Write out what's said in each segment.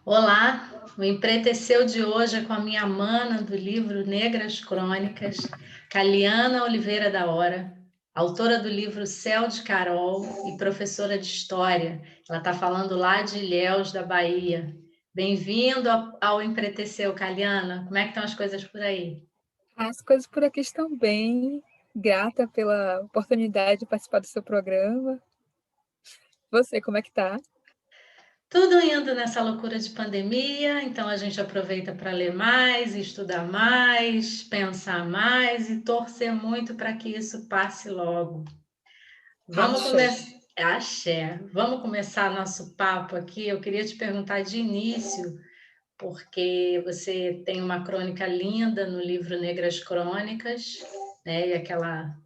Olá, o Empreteceu de hoje é com a minha mana do livro Negras Crônicas, Caliana Oliveira da Hora, autora do livro Céu de Carol e professora de História. Ela está falando lá de Ilhéus, da Bahia. Bem-vindo ao Empreteceu, Caliana. Como é que estão as coisas por aí? As coisas por aqui estão bem. Grata pela oportunidade de participar do seu programa. Você, como é que tá? Tudo indo nessa loucura de pandemia, então a gente aproveita para ler mais, estudar mais, pensar mais e torcer muito para que isso passe logo. Vamos Axé. começar. Axé. Vamos começar nosso papo aqui. Eu queria te perguntar de início, porque você tem uma crônica linda no livro Negras Crônicas, né? E aquela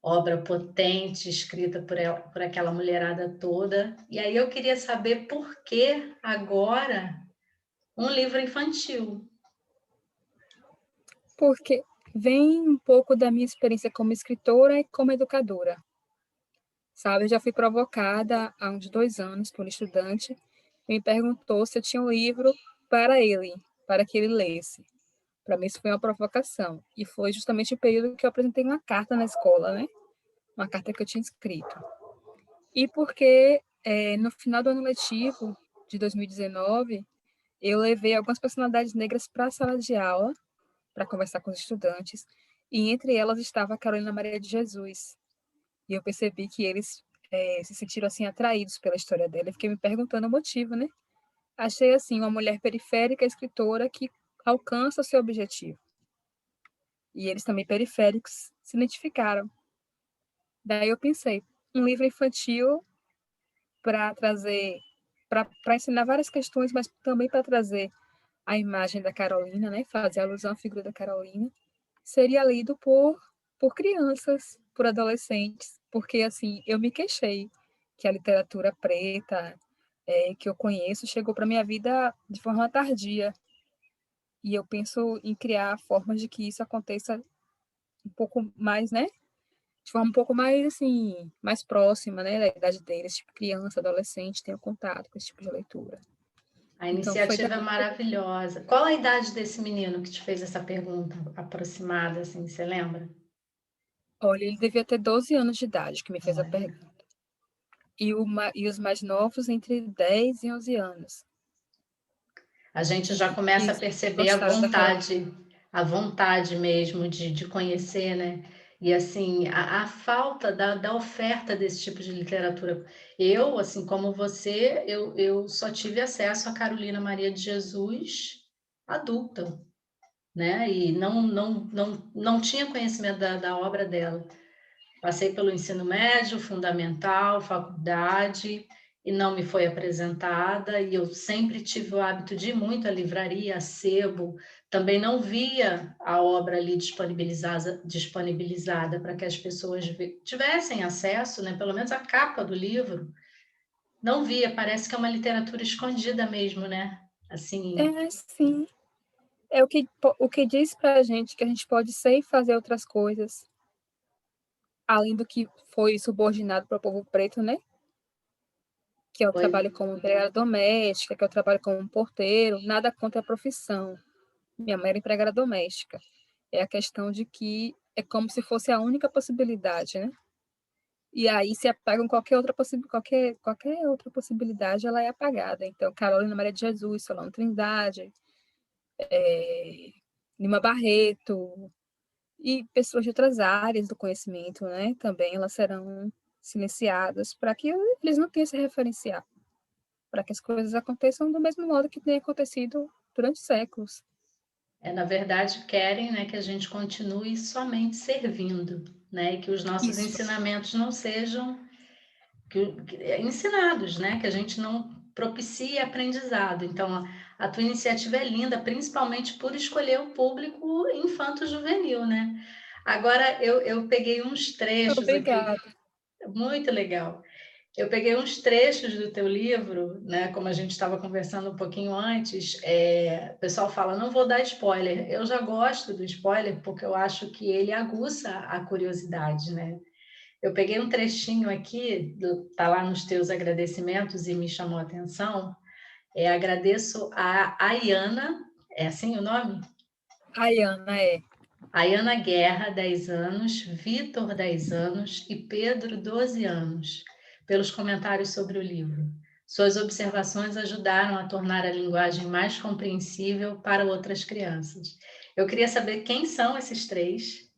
obra potente escrita por aquela mulherada toda. E aí eu queria saber por que agora um livro infantil. Porque vem um pouco da minha experiência como escritora e como educadora. Sabe, eu já fui provocada há uns 2 anos por um estudante que me perguntou se eu tinha um livro para ele, para que ele lesse. Para mim isso foi uma provocação. E foi justamente o período que eu apresentei uma carta na escola, né? Uma carta que eu tinha escrito. E porque no final do ano letivo de 2019, eu levei algumas personalidades negras para a sala de aula para conversar com os estudantes, e entre elas estava a Carolina Maria de Jesus. E eu percebi que eles se sentiram assim atraídos pela história dela. Eu fiquei me perguntando o motivo, né? Achei assim uma mulher periférica, escritora que alcança o seu objetivo. E eles também periféricos se identificaram. Daí eu pensei, um livro infantil para trazer, para ensinar várias questões, mas também para trazer a imagem da Carolina, né, fazer alusão à figura da Carolina, seria lido por crianças, por adolescentes, porque assim, eu me queixei que a literatura preta que eu conheço chegou para minha vida de forma tardia, e eu penso em criar formas de que isso aconteça um pouco mais, né, de forma um pouco mais, assim, mais próxima, né, da idade deles, tipo criança, adolescente, tenha contato com esse tipo de leitura. A Então foi daí iniciativa é maravilhosa. Qual a idade desse menino que te fez essa pergunta aproximada, assim, você lembra? olha, ele devia ter 12 anos de idade que me fez a Olha, pergunta. E os mais novos entre 10 e 11 anos, a gente já começa a que perceber gostaram da Carolina. a vontade mesmo de conhecer, né? E assim, a falta da oferta desse tipo de literatura. Eu, assim como você, eu só tive acesso a Carolina Maria de Jesus adulta, né? E não tinha conhecimento da obra dela. Passei pelo ensino médio, fundamental, faculdade, e não me foi apresentada, e eu sempre tive o hábito de ir muito à livraria, a sebo, também não via a obra ali disponibilizada para que as pessoas tivessem acesso, né, pelo menos a capa do livro, não via, parece que é uma literatura escondida mesmo, né? Assim, É, sim. É o que diz pra gente que a gente pode ser e fazer outras coisas, além do que foi subordinado para o povo preto, né? Que é o foi. trabalho como empregada doméstica, que é o trabalho como porteiro, nada contra a profissão. Minha mãe era empregada doméstica. É a questão de que é como se fosse a única possibilidade, né? E aí se apagam qualquer outra possibilidade, ela é apagada. Então, Carolina Maria de Jesus, Solano Trindade, Lima Barreto e pessoas de outras áreas do conhecimento, né? Também elas serão silenciadas para que eles não tenham esse referencial, para que as coisas aconteçam do mesmo modo que tem acontecido durante séculos. Na verdade, querem, né, que a gente continue somente servindo, né, e que os nossos Isso. ensinamentos não sejam ensinados, né, que a gente não propicie aprendizado. Então, a tua iniciativa é linda, principalmente por escolher o público infanto-juvenil, né? Agora, eu peguei uns trechos aqui, Obrigada. muito legal. Eu peguei uns trechos do teu livro, né? Como a gente estava conversando um pouquinho antes, o pessoal fala, não vou dar spoiler. Eu já gosto do spoiler porque eu acho que ele aguça a curiosidade, né? Eu peguei um trechinho aqui, tá lá nos teus agradecimentos e me chamou a atenção, Agradeço a Ayana, é assim o nome? Ayana, é. Ayana Guerra, 10 anos, Vitor, 10 anos e Pedro, 12 anos, pelos comentários sobre o livro. Suas observações ajudaram a tornar a linguagem mais compreensível para outras crianças. Eu queria saber quem são esses três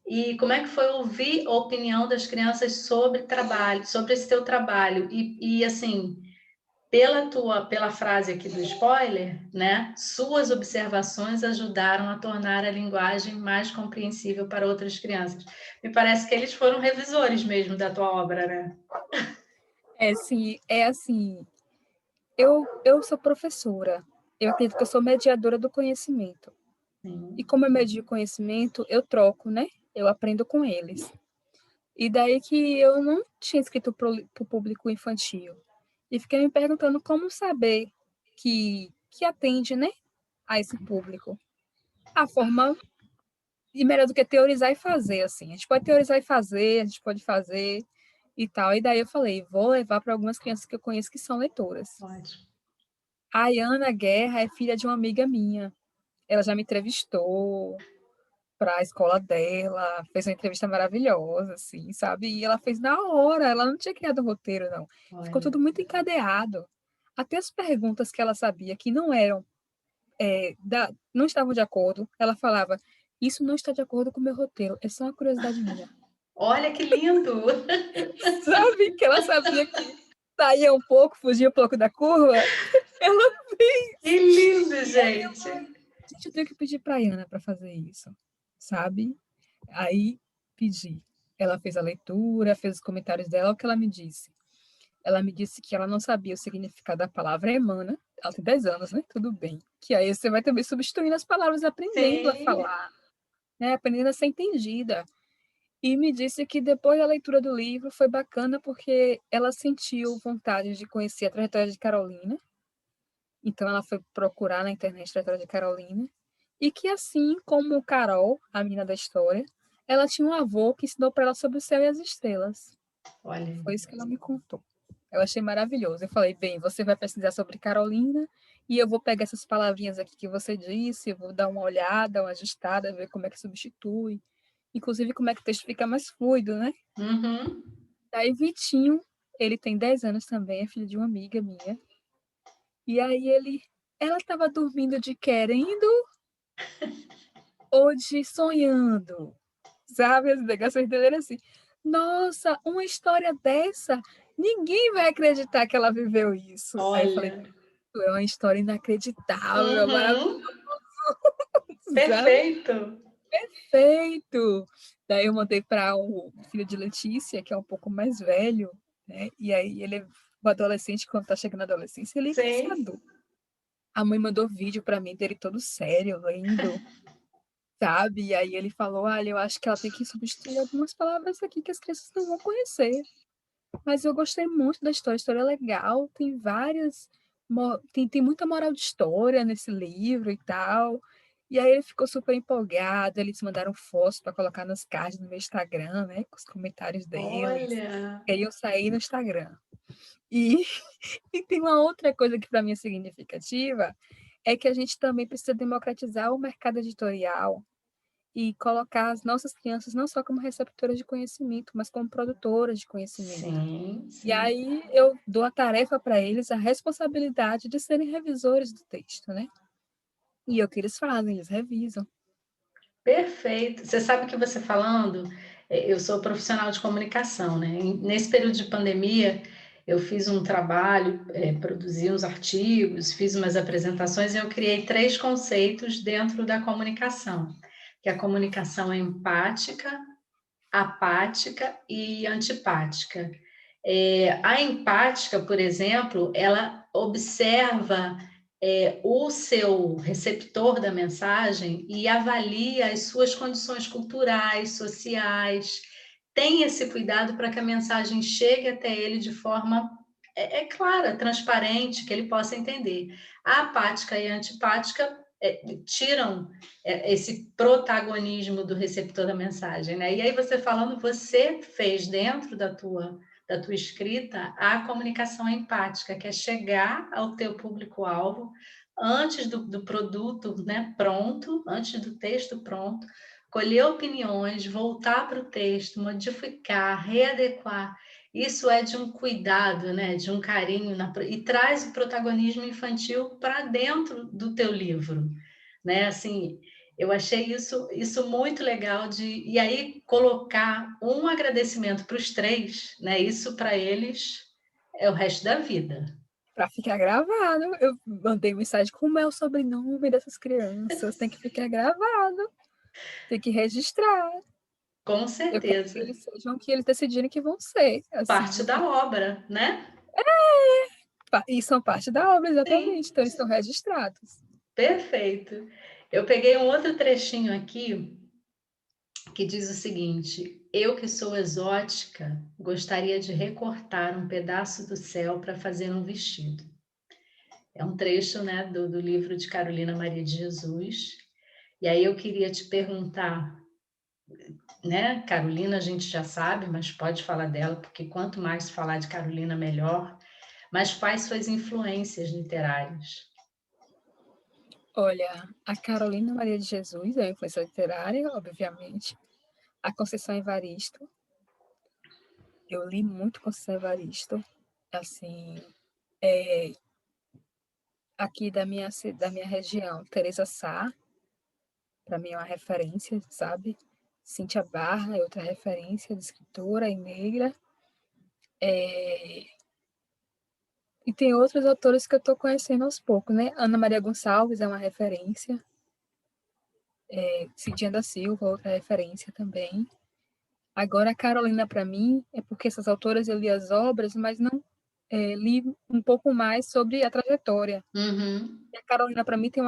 e como é que foi ouvir a opinião das crianças sobre trabalho, sobre esse teu trabalho. E assim, pela frase aqui do spoiler, né? Suas observações ajudaram a tornar a linguagem mais compreensível para outras crianças. Me parece que eles foram revisores mesmo da tua obra, né? Sim, é assim, eu sou professora, eu acredito que eu sou mediadora do conhecimento. E Sim. como eu medio conhecimento, eu troco, né? Eu aprendo com eles. E daí que eu não tinha escrito para o público infantil. E fiquei me perguntando como saber que atende, né, a esse público. A forma e melhor do que teorizar e fazer, assim. A gente pode teorizar e fazer, a gente pode fazer e tal. E daí eu falei, vou levar para algumas crianças que eu conheço que são leitoras. Ótimo. A Ayana Guerra é filha de uma amiga minha. Ela já me entrevistou para a escola dela, fez uma entrevista maravilhosa, assim, sabe? E ela fez na hora, ela não tinha criado um roteiro, não. Ficou Olha. tudo muito encadeado. Até as perguntas que ela sabia que não eram, não estavam de acordo, ela falava, isso não está de acordo com o meu roteiro, é só uma curiosidade minha. Olha que lindo! Sabe? Que ela sabia que saía um pouco, fugia um pouco da curva. Ela Que fez. lindo, E aí eu, gente! gente, eu tenho que pedir para a Ana para fazer isso, sabe? Aí pedi. Ela fez a leitura, fez os comentários dela, o que ela me disse. Ela me disse que ela não sabia o significado da palavra emana. Ela tem 10 anos, né? Tudo bem. Que aí você vai também substituindo as palavras, aprendendo a Sim. falar, né? Aprendendo a ser entendida. E me disse que depois da leitura do livro foi bacana porque ela sentiu vontade de conhecer a trajetória de Carolina. Então ela foi procurar na internet a trajetória de Carolina. E que assim como Carol, a menina da história, ela tinha um avô que ensinou para ela sobre o céu e as estrelas. Olha. Foi isso que ela me contou. Eu achei maravilhoso. Eu falei, bem, você vai pesquisar sobre Carolina e eu vou pegar essas palavrinhas aqui que você disse, eu vou dar uma olhada, uma ajustada, ver como é que substitui. Inclusive, como é que o texto fica mais fluido, né? Uhum. Daí, Vitinho, ele tem 10 anos também, é filho de uma amiga minha. E aí, ela estava dormindo de querendo ou de sonhando, sabe? As negações dele eram assim, nossa, uma história dessa, ninguém vai acreditar que ela viveu isso. Aí eu falei, Olha. é uma história inacreditável, maravilhosa, Uhum. sabe? Perfeito. Feito! Daí eu mandei para o filho de Letícia, que é um pouco mais velho, né? E aí ele é o adolescente, quando tá chegando na adolescência, ele quer ser Sim. adulto. A mãe mandou vídeo para mim dele todo sério, lendo, sabe? E aí ele falou: olha, eu acho que ela tem que substituir algumas palavras aqui que as crianças não vão conhecer. Mas eu gostei muito da história, a história é legal, tem várias. Tem muita moral de história nesse livro e tal. E aí ele ficou super empolgado, eles mandaram fotos para colocar nos cards no meu Instagram, né? Com os comentários deles. Olha. Queriam sair no Instagram. E, e tem uma outra coisa que para mim é significativa, é que a gente também precisa democratizar o mercado editorial e colocar as nossas crianças não só como receptoras de conhecimento, mas como produtoras de conhecimento. Sim, E sim. aí eu dou a tarefa para eles, a responsabilidade de serem revisores do texto, né? E é o que eles fazem, eles revisam. Perfeito. Você sabe que você falando, eu sou profissional de comunicação, né? Nesse período de pandemia, eu fiz um trabalho, produzi uns artigos, fiz umas apresentações e eu criei 3 conceitos dentro da comunicação, que a comunicação é empática, apática e antipática. A empática, por exemplo, ela observa o seu receptor da mensagem e avalia as suas condições culturais, sociais, tem esse cuidado para que a mensagem chegue até ele de forma clara, transparente, que ele possa entender. A apática e a antipática tiram esse protagonismo do receptor da mensagem, né? E aí você falando, você fez dentro da tua da tua escrita a comunicação empática, que é chegar ao teu público-alvo antes do produto, né, pronto, antes do texto pronto, colher opiniões, voltar para o texto, modificar, readequar. Isso é de um cuidado, né, de um carinho, e traz o protagonismo infantil para dentro do teu livro, né? Assim, eu achei isso muito legal e aí colocar um agradecimento para os três, né? Isso para eles é o resto da vida. Para ficar gravado, eu mandei mensagem: como é o sobrenome dessas crianças? Tem que ficar gravado, tem que registrar. Com Eu quero que certeza. eles sejam o que eles decidirem que vão ser, Parte assim. da obra, né? E são parte da obra, Sim, exatamente. Então, eles estão registrados. perfeito. Eu peguei um outro trechinho aqui que diz o seguinte: eu que sou exótica, gostaria de recortar um pedaço do céu para fazer um vestido. É um trecho, né, do livro de Carolina Maria de Jesus. E aí eu queria te perguntar, né, Carolina a gente já sabe, mas pode falar dela, porque quanto mais falar de Carolina, melhor. Mas quais suas influências literárias? Olha, a Carolina Maria de Jesus é uma influência literária, obviamente. A Conceição Evaristo. Eu li muito Conceição Evaristo. Assim, aqui da minha região, Teresa Sá, para mim é uma referência, sabe? Cíntia Barra é outra referência de escritora e negra. E tem outros autores que eu estou conhecendo aos poucos, né? Ana Maria Gonçalves é uma referência. Cidinha da Silva, outra referência também. Agora, a Carolina, para mim, é porque essas autoras eu li as obras, mas não li um pouco mais sobre a trajetória. Uhum. E a Carolina, para mim, tem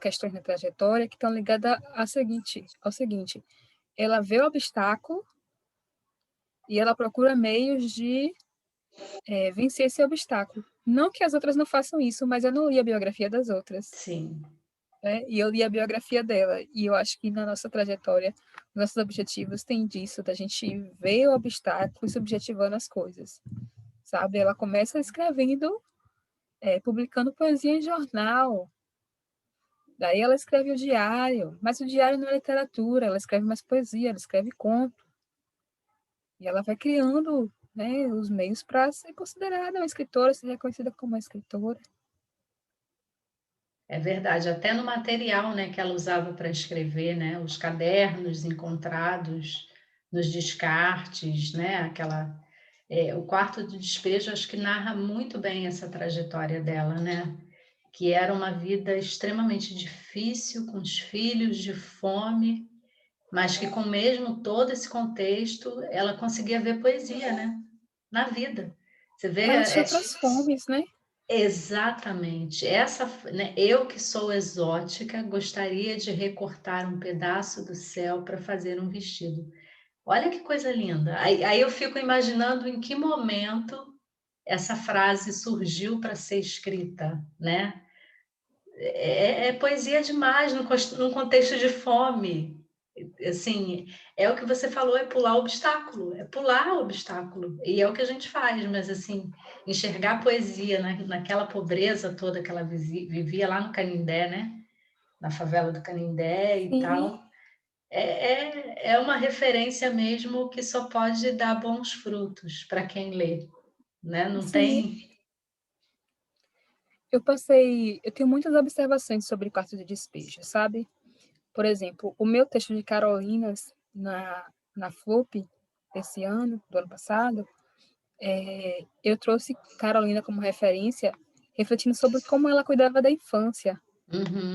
questões na trajetória que estão ligadas ao seguinte: ela vê o obstáculo e ela procura meios de vencer esse obstáculo. Não que as outras não façam isso, mas eu não li a biografia das outras, Sim, né? E eu li a biografia dela, e eu acho que na nossa trajetória, nossos objetivos têm disso, da gente ver o obstáculo e se objetivando as coisas, sabe? Ela começa escrevendo, publicando poesia em jornal, daí ela escreve o diário, mas o diário não é literatura, ela escreve mais poesia, ela escreve conto, e ela vai criando, né, os meios para ser considerada uma escritora, ser reconhecida como uma escritora. é verdade. Até no material, né, que ela usava para escrever, né, os cadernos encontrados nos descartes, né, o quarto do despejo, acho que narra muito bem essa trajetória dela, né, que era uma vida extremamente difícil, com os filhos, de fome, mas que com mesmo todo esse contexto, ela conseguia ver poesia, né, na vida. Você vê, Ela tinha outras fomes, né? exatamente. Né, eu que sou exótica, gostaria de recortar um pedaço do céu para fazer um vestido. Olha que coisa linda. Aí eu fico imaginando em que momento essa frase surgiu para ser escrita, né? É poesia demais num contexto de fome. Assim, é o que você falou, é pular o obstáculo, é pular o obstáculo. E é o que a gente faz, mas assim, enxergar a poesia naquela pobreza toda que ela vivia lá no Canindé, né? Na favela do Canindé e Sim, tal. É uma referência mesmo que só pode dar bons frutos para quem lê, né? Não sim. tem. Eu tenho muitas observações sobre o quarto de despejo, sabe? Por exemplo, o meu texto de Carolinas na FLUP desse ano, do ano passado, eu trouxe Carolina como referência, refletindo sobre como ela cuidava da infância.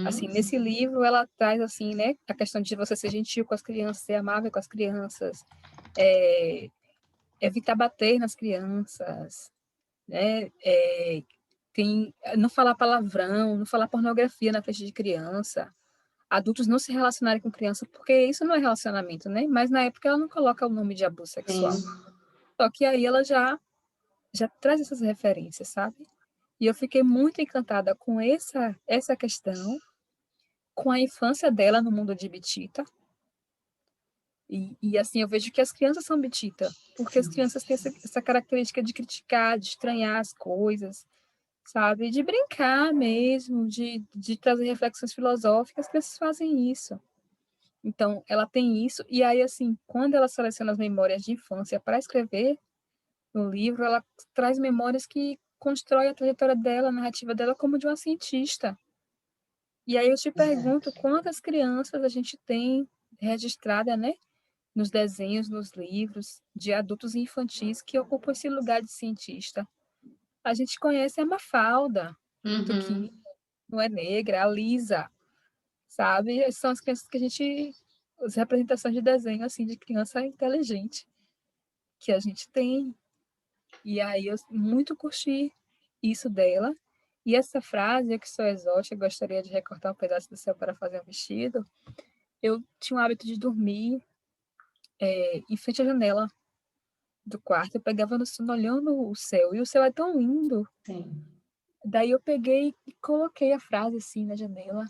Assim, Uhum, nesse livro ela traz assim, né, a questão de você ser gentil com as crianças, ser amável com as crianças, é, evitar bater nas crianças, né? Não falar palavrão, não falar pornografia na frente de criança, adultos não se relacionarem com criança, porque isso não é relacionamento, né? Mas na época ela não coloca o nome de abuso sexual. sim. Só que aí ela já traz essas referências, sabe? E eu fiquei muito encantada com essa questão, com a infância dela no mundo de Bitita, E assim, eu vejo que as crianças são betita, porque as Sim. crianças têm essa característica de criticar, de estranhar as coisas, sabe? De brincar mesmo, de trazer reflexões filosóficas, as crianças fazem isso. Então, ela tem isso, e aí, assim, quando ela seleciona as memórias de infância para escrever no livro, ela traz memórias que constrói a trajetória dela, a narrativa dela, como de uma cientista. E aí eu te pergunto, É. quantas crianças a gente tem registrada, né, nos desenhos, nos livros, de adultos e infantis que ocupam esse lugar de cientista? A gente conhece a Mafalda, do que Uhum. não é negra, a Lisa, sabe? São as crianças que a gente, as representações de desenho, assim, de criança inteligente que a gente tem. E aí eu muito curti isso dela. E essa frase, eu que sou exótica, gostaria de recortar um pedaço do céu para fazer um vestido. Eu tinha o hábito de dormir em frente à janela do quarto. Eu pegava no sono olhando o céu. E o céu é tão lindo. Sim. Daí eu peguei e coloquei a frase assim na janela.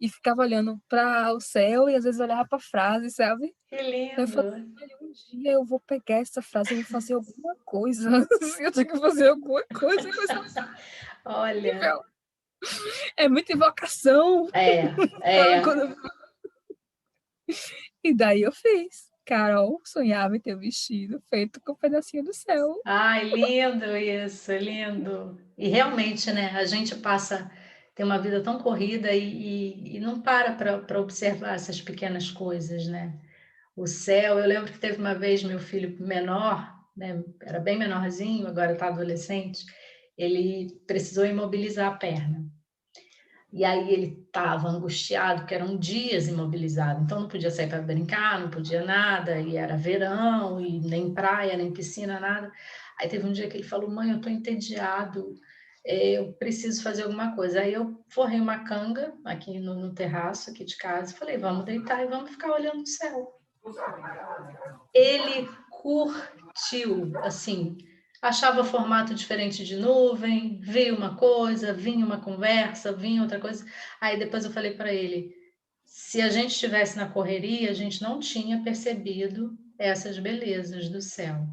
E ficava olhando para o céu e às vezes olhava para a frase, sabe? Que Aí eu lindo. falei, olha, um dia eu vou pegar essa frase, eu vou fazer alguma coisa. Eu tenho que fazer alguma coisa com essa frase. Olha, É muita invocação. é, Sabe? é. E daí eu fiz. Carol sonhava em ter um vestido feito com um pedacinho do céu. Ai, lindo isso, lindo. E realmente, né, a gente passa, tem uma vida tão corrida e não para observar essas pequenas coisas, né? O céu, eu lembro que teve uma vez meu filho menor, né, era bem menorzinho, agora está adolescente, ele precisou imobilizar a perna. E aí ele estava angustiado, porque eram dias imobilizado, então não podia sair para brincar, não podia nada, e era verão, e nem praia, nem piscina, nada. Aí teve um dia que ele falou: Mãe, eu estou entediado, eu preciso fazer alguma coisa. Aí eu forrei uma canga aqui no terraço aqui de casa e falei: Vamos deitar e vamos ficar olhando o céu. Ele curtiu, assim, achava formato diferente de nuvem, veio uma coisa, vinha uma conversa, vinha outra coisa. Aí depois eu falei para ele: se a gente estivesse na correria, a gente não tinha percebido essas belezas do céu,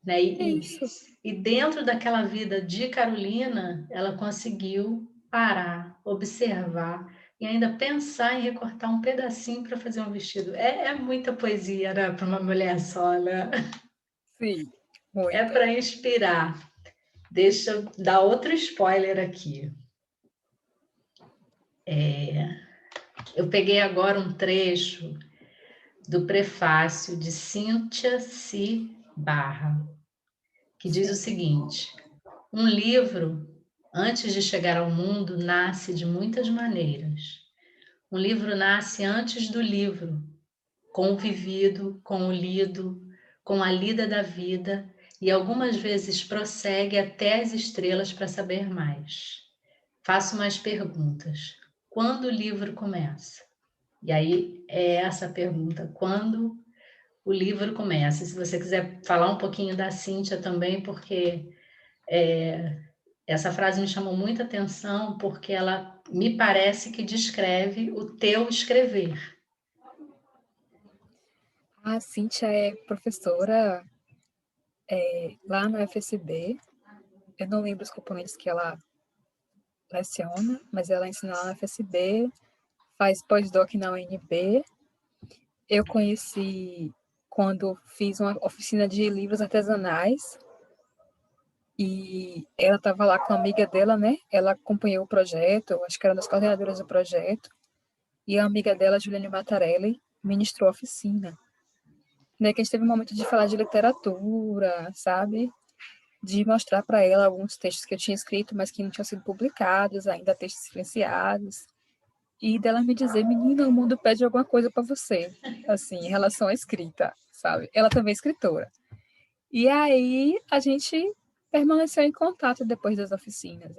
né? É isso. E dentro daquela vida de Carolina, ela conseguiu parar, observar e ainda pensar em recortar um pedacinho para fazer um vestido. É muita poesia, né, para uma mulher só, né? Sim, É muita. para inspirar. Deixa eu dar outro spoiler aqui. Eu peguei agora um trecho do prefácio de Cíntia C. Barra, que diz o Sim. seguinte: um livro, antes de chegar ao mundo, nasce de muitas maneiras. Um livro nasce antes do livro, com o vivido, com o lido, com a lida da vida, e algumas vezes prossegue até as estrelas para saber mais. Faço mais perguntas. Quando o livro começa? E aí é essa a pergunta: quando o livro começa? Se você quiser falar um pouquinho da Cíntia também, porque essa frase me chamou muita atenção, porque ela me parece que descreve o teu escrever. A Cíntia é professora lá no FSB. Eu não lembro os componentes que ela leciona, mas ela ensina lá no FSB, faz pós-doc na UNB. Eu conheci quando fiz uma oficina de livros artesanais e ela estava lá com a amiga dela, né? Ela acompanhou o projeto, acho que era uma das coordenadoras do projeto, e a amiga dela, Juliane Mattarelli, ministrou a oficina. Né, que a gente teve um momento de falar de literatura, sabe? De mostrar para ela alguns textos que eu tinha escrito, mas que não tinham sido publicados, ainda textos silenciados. E dela me dizer, menina, o mundo pede alguma coisa para você, assim, em relação à escrita, sabe? Ela também é escritora. E aí a gente permaneceu em contato depois das oficinas.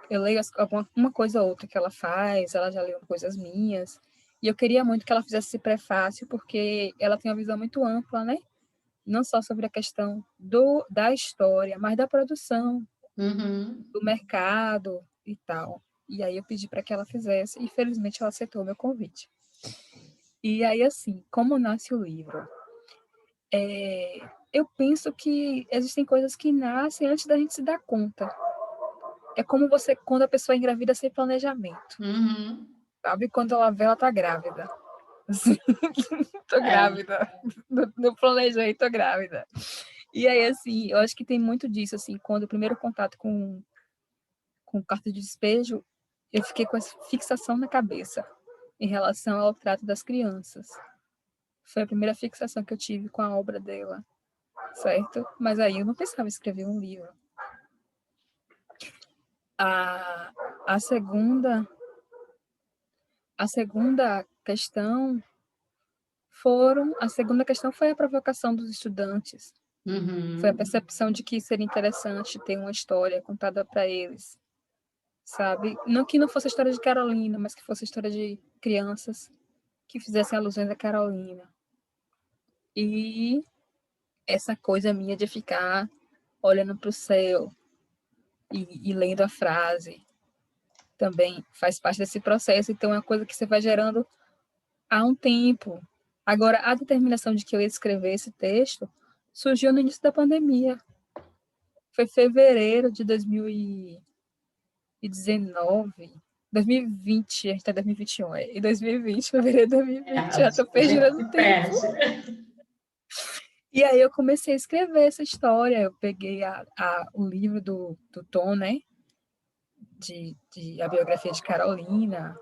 Eu leio alguma uma coisa ou outra que ela faz, ela já leu coisas minhas. E eu queria muito que ela fizesse esse prefácio, porque ela tem uma visão muito ampla, né? Não só sobre a questão da história, mas da produção, Uhum. do mercado e tal. E aí eu pedi para que ela fizesse, e felizmente ela aceitou o meu convite. E aí, assim, como nasce o livro? Eu penso que existem coisas que nascem antes da gente se dar conta. É como quando a pessoa engravida sem planejamento, Uhum. sabe? Quando ela vê, ela tá grávida. Assim, tô É. grávida. Não planejei, tô grávida. E aí, assim, eu acho que tem muito disso, assim, quando o primeiro contato com carta de despejo, eu fiquei com essa fixação na cabeça em relação ao trato das crianças. Foi a primeira fixação que eu tive com a obra dela, certo? Mas aí eu não pensava em escrever um livro. A, a segunda a segunda questão a segunda questão foi a provocação dos estudantes. Foi a Uhum. percepção de que seria interessante ter uma história contada para eles, sabe? Não que não fosse a história de Carolina, mas que fosse a história de crianças que fizessem alusões a Carolina. E essa coisa minha de ficar olhando para o céu e lendo a frase também faz parte desse processo. Então, é uma coisa que você vai gerando há um tempo. Agora, a determinação de que eu ia escrever esse texto surgiu no início da pandemia. Foi fevereiro de 2019. 2020, a gente está em 2021, em 2020, fevereiro de 2020, já estou A gente perdendo se no tempo. perde. E aí eu comecei a escrever essa história, eu peguei o livro do Tom, né, de a biografia de Carolina,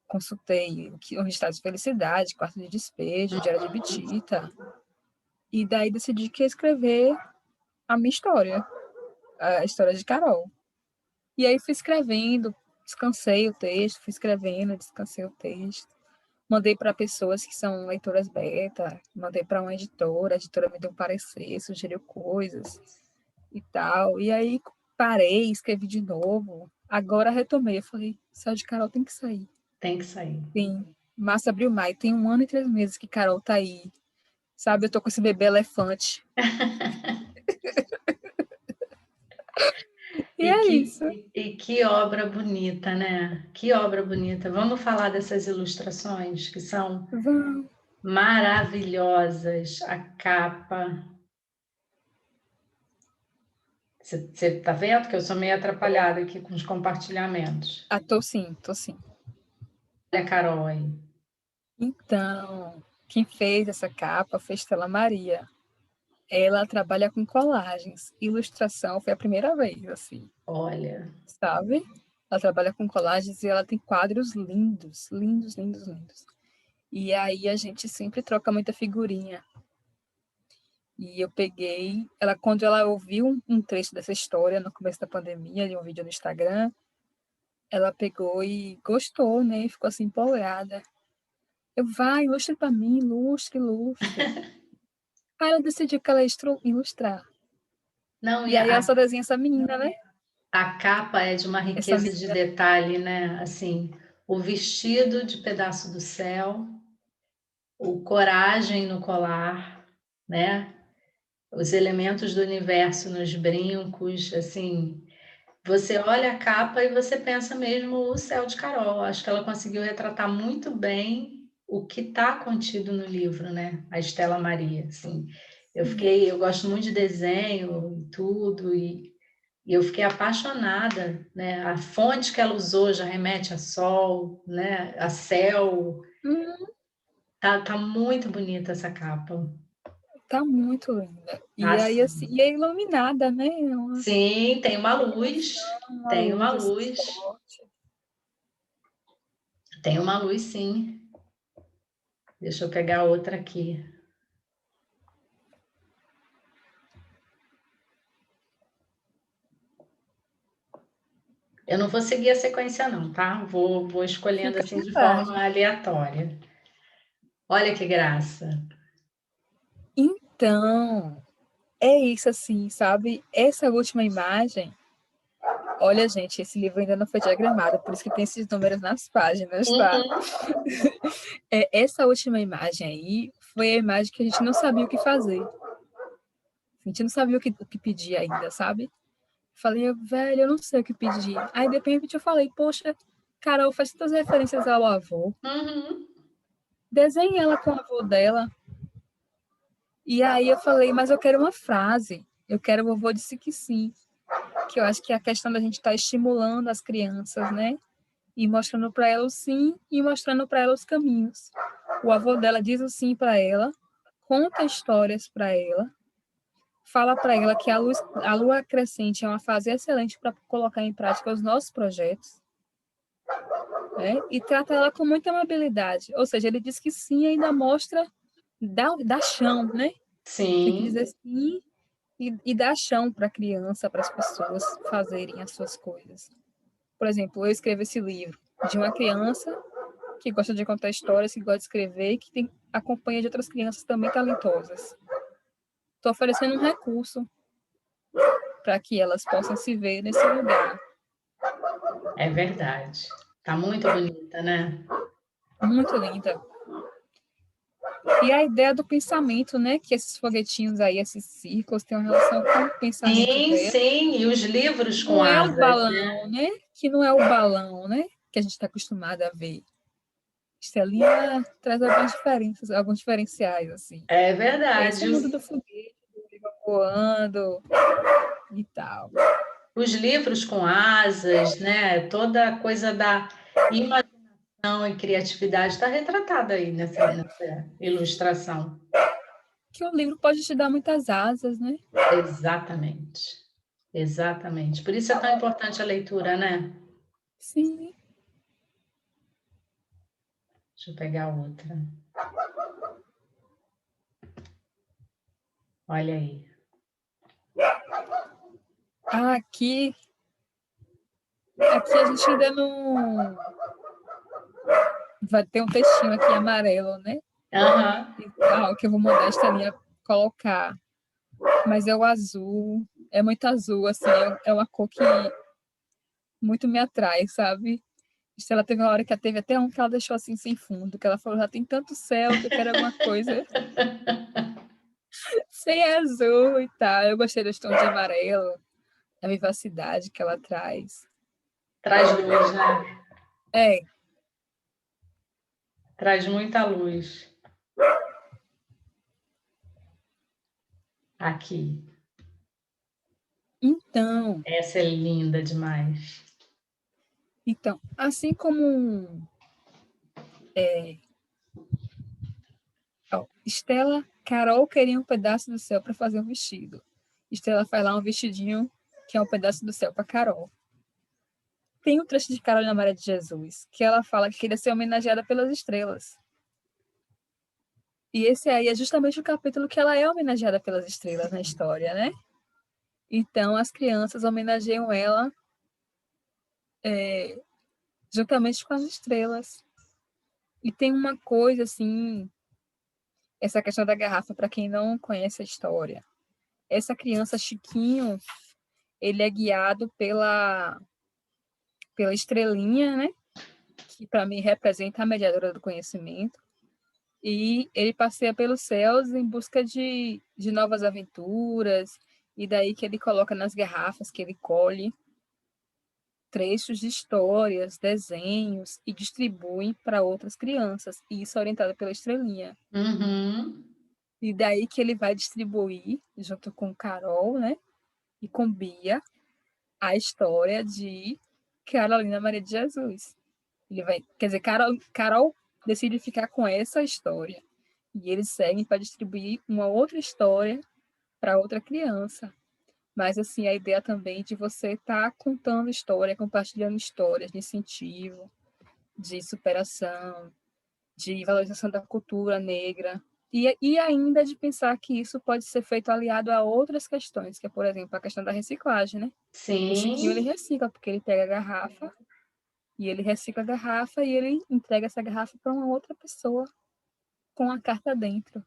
consultei o Estado de Felicidade, Quarto de Despejo, Diário de Bitita, e daí decidi que ia escrever a minha história, a história de Carol. E aí fui escrevendo, descansei o texto, fui escrevendo, descansei o texto. Mandei para pessoas que são leitoras beta, mandei para uma editora, a editora me deu um parecer, sugeriu coisas e tal. E aí parei, escrevi de novo. Agora retomei, eu falei, Céu de Carol tem que sair. Tem que sair. Tem março, abril, maio, tem 1 ano e 3 meses que Carol tá aí. Sabe, eu tô com esse bebê elefante. E E é que, isso. e que obra bonita, né? Que obra bonita. Vamos falar dessas ilustrações que são Vamos. maravilhosas. A capa. Você está vendo que eu sou meio atrapalhada aqui com os compartilhamentos. Ah, tô sim, tô sim. Olha a Carol aí. Então, quem fez essa capa foi Estela Maria. Ela trabalha com colagens. Ilustração foi a primeira vez, assim, Olha. sabe? Ela trabalha com colagens e ela tem quadros lindos, lindos, lindos, lindos. E aí a gente sempre troca muita figurinha. E eu peguei, quando ela ouviu um trecho dessa história no começo da pandemia, de um vídeo no Instagram, ela pegou e gostou, né? E ficou assim empolgada. Vai, ilustre para mim, ilustre, ilustre. Aí ela decidiu que ela ia ilustrar. Não, E e aí ela só desenha essa menina, né? a capa é de uma Essa riqueza de menina. detalhe, né? Assim, o vestido de pedaço do céu, o coragem no colar, né? Os elementos do universo nos brincos, assim, você olha a capa e você pensa mesmo o céu de Carol. Acho que ela conseguiu retratar muito bem o que está contido no livro, né? A Estela Maria, assim. Eu gosto muito de desenho e tudo, e eu fiquei apaixonada, né? A fonte que ela usou já remete a sol, né? A céu. Hum, Tá muito bonita essa capa. tá muito linda. Tá, E aí, assim, e é iluminada, né? sim, tem uma Iluminação, luz, uma tem uma luz assim, luz, forte. tem uma luz, sim. Deixa eu pegar outra aqui. Eu não vou seguir a sequência, não, tá? Vou escolhendo Fica à assim de vontade. forma aleatória. Olha que graça. Então, é isso, assim, sabe? Essa última imagem. Olha, gente, esse livro ainda não foi diagramado, por isso que tem esses números nas páginas, tá? Uhum. Essa última imagem aí foi a imagem que a gente não sabia o que fazer. A gente não sabia o que pedir ainda, sabe? Falei, velho, eu não sei o que pedir. Aí, de repente, eu falei, poxa, Carol faz tantas referências ao avô. Uhum. desenhe ela com o avô dela. E aí eu falei, mas eu quero uma frase. Eu quero, o vovô disse que sim. Que eu acho que é a questão da gente estar estimulando as crianças, né? E mostrando para ela o sim e mostrando para ela os caminhos. O avô dela diz o sim para ela, conta histórias para ela, fala para ela que a lua crescente é uma fase excelente para colocar em prática os nossos projetos, né? E trata ela com muita amabilidade. Ou seja, ele diz que sim e ainda mostra, dá chão, né? Tem que Sim, dizer sim e dar chão para a criança, para as pessoas fazerem as suas coisas. Por exemplo, eu escrevo esse livro de uma criança que gosta de contar histórias, que gosta de escrever e que tem a companhia de outras crianças também talentosas. Estou oferecendo um recurso para que elas possam se ver nesse lugar. é verdade. Tá muito bonita, né? Muito linda. E a ideia do pensamento, né? Que esses foguetinhos aí, esses círculos, têm uma relação com o pensamento Sim, dela. sim, e os livros com Não é o asas, né? balão, né? Que não é o balão, né? Que a gente está acostumado a ver. Estrelinha traz algumas diferenças, alguns diferenciais, assim. É Esse é verdade. o mundo do foguete, do livro voando e tal. Os livros com asas, né? Toda a coisa da imaginação e criatividade está retratada aí nessa ilustração. Que o livro pode te dar muitas asas, né? Exatamente. Exatamente. Por isso é tão importante a leitura, né? Sim. Deixa eu pegar outra. Olha aí. Aqui a gente ainda não. Vai ter um textinho aqui amarelo, né? Aham. E tal, que eu vou mandar esta linha colocar. Mas é o azul. É muito azul, assim. É uma cor que muito me atrai, sabe? Ela teve uma hora que ela teve até um que ela deixou assim sem fundo, que ela falou, já tem tanto céu que eu quero alguma coisa sem azul e tal. Eu gostei do tom de amarelo, a vivacidade que ela traz. Traz luz, né? É, Traz muita luz. Aqui. então, Essa é linda demais. assim como ó, Estela, Carol queria um pedaço do céu para fazer um vestido. Estela faz lá um vestidinho que é um pedaço do céu para Carol. Tem um trecho de Carolina Maria de Jesus que ela fala que queria ser homenageada pelas estrelas. E esse aí é justamente o capítulo que ela é homenageada pelas estrelas na história, né? Então as crianças homenageiam ela juntamente com as estrelas. E tem uma coisa assim, essa questão da garrafa, para quem não conhece a história. Essa criança, Chiquinho, ele é guiado pela estrelinha, né? Que para mim representa a mediadora do conhecimento. E ele passeia pelos céus em busca de novas aventuras, e daí que ele coloca nas garrafas que ele colhe trechos de histórias, desenhos e distribui para outras crianças. E isso é orientado pela estrelinha. Uhum. E daí que ele vai distribuir, junto com Carol, né? E com Bia, a história de Carolina Maria de Jesus. Ele vai, quer dizer, Carol decide ficar com essa história. E eles seguem para distribuir uma outra história para outra criança. Mas, assim, a ideia também de você estar contando história, compartilhando histórias de incentivo, de superação, de valorização da cultura negra. E ainda de pensar que isso pode ser feito aliado a outras questões, que é, por exemplo, a questão da reciclagem, né? O Chiquinho, ele Sim. recicla, porque ele pega a garrafa, e ele recicla a garrafa, e ele entrega essa garrafa para uma outra pessoa com a carta dentro.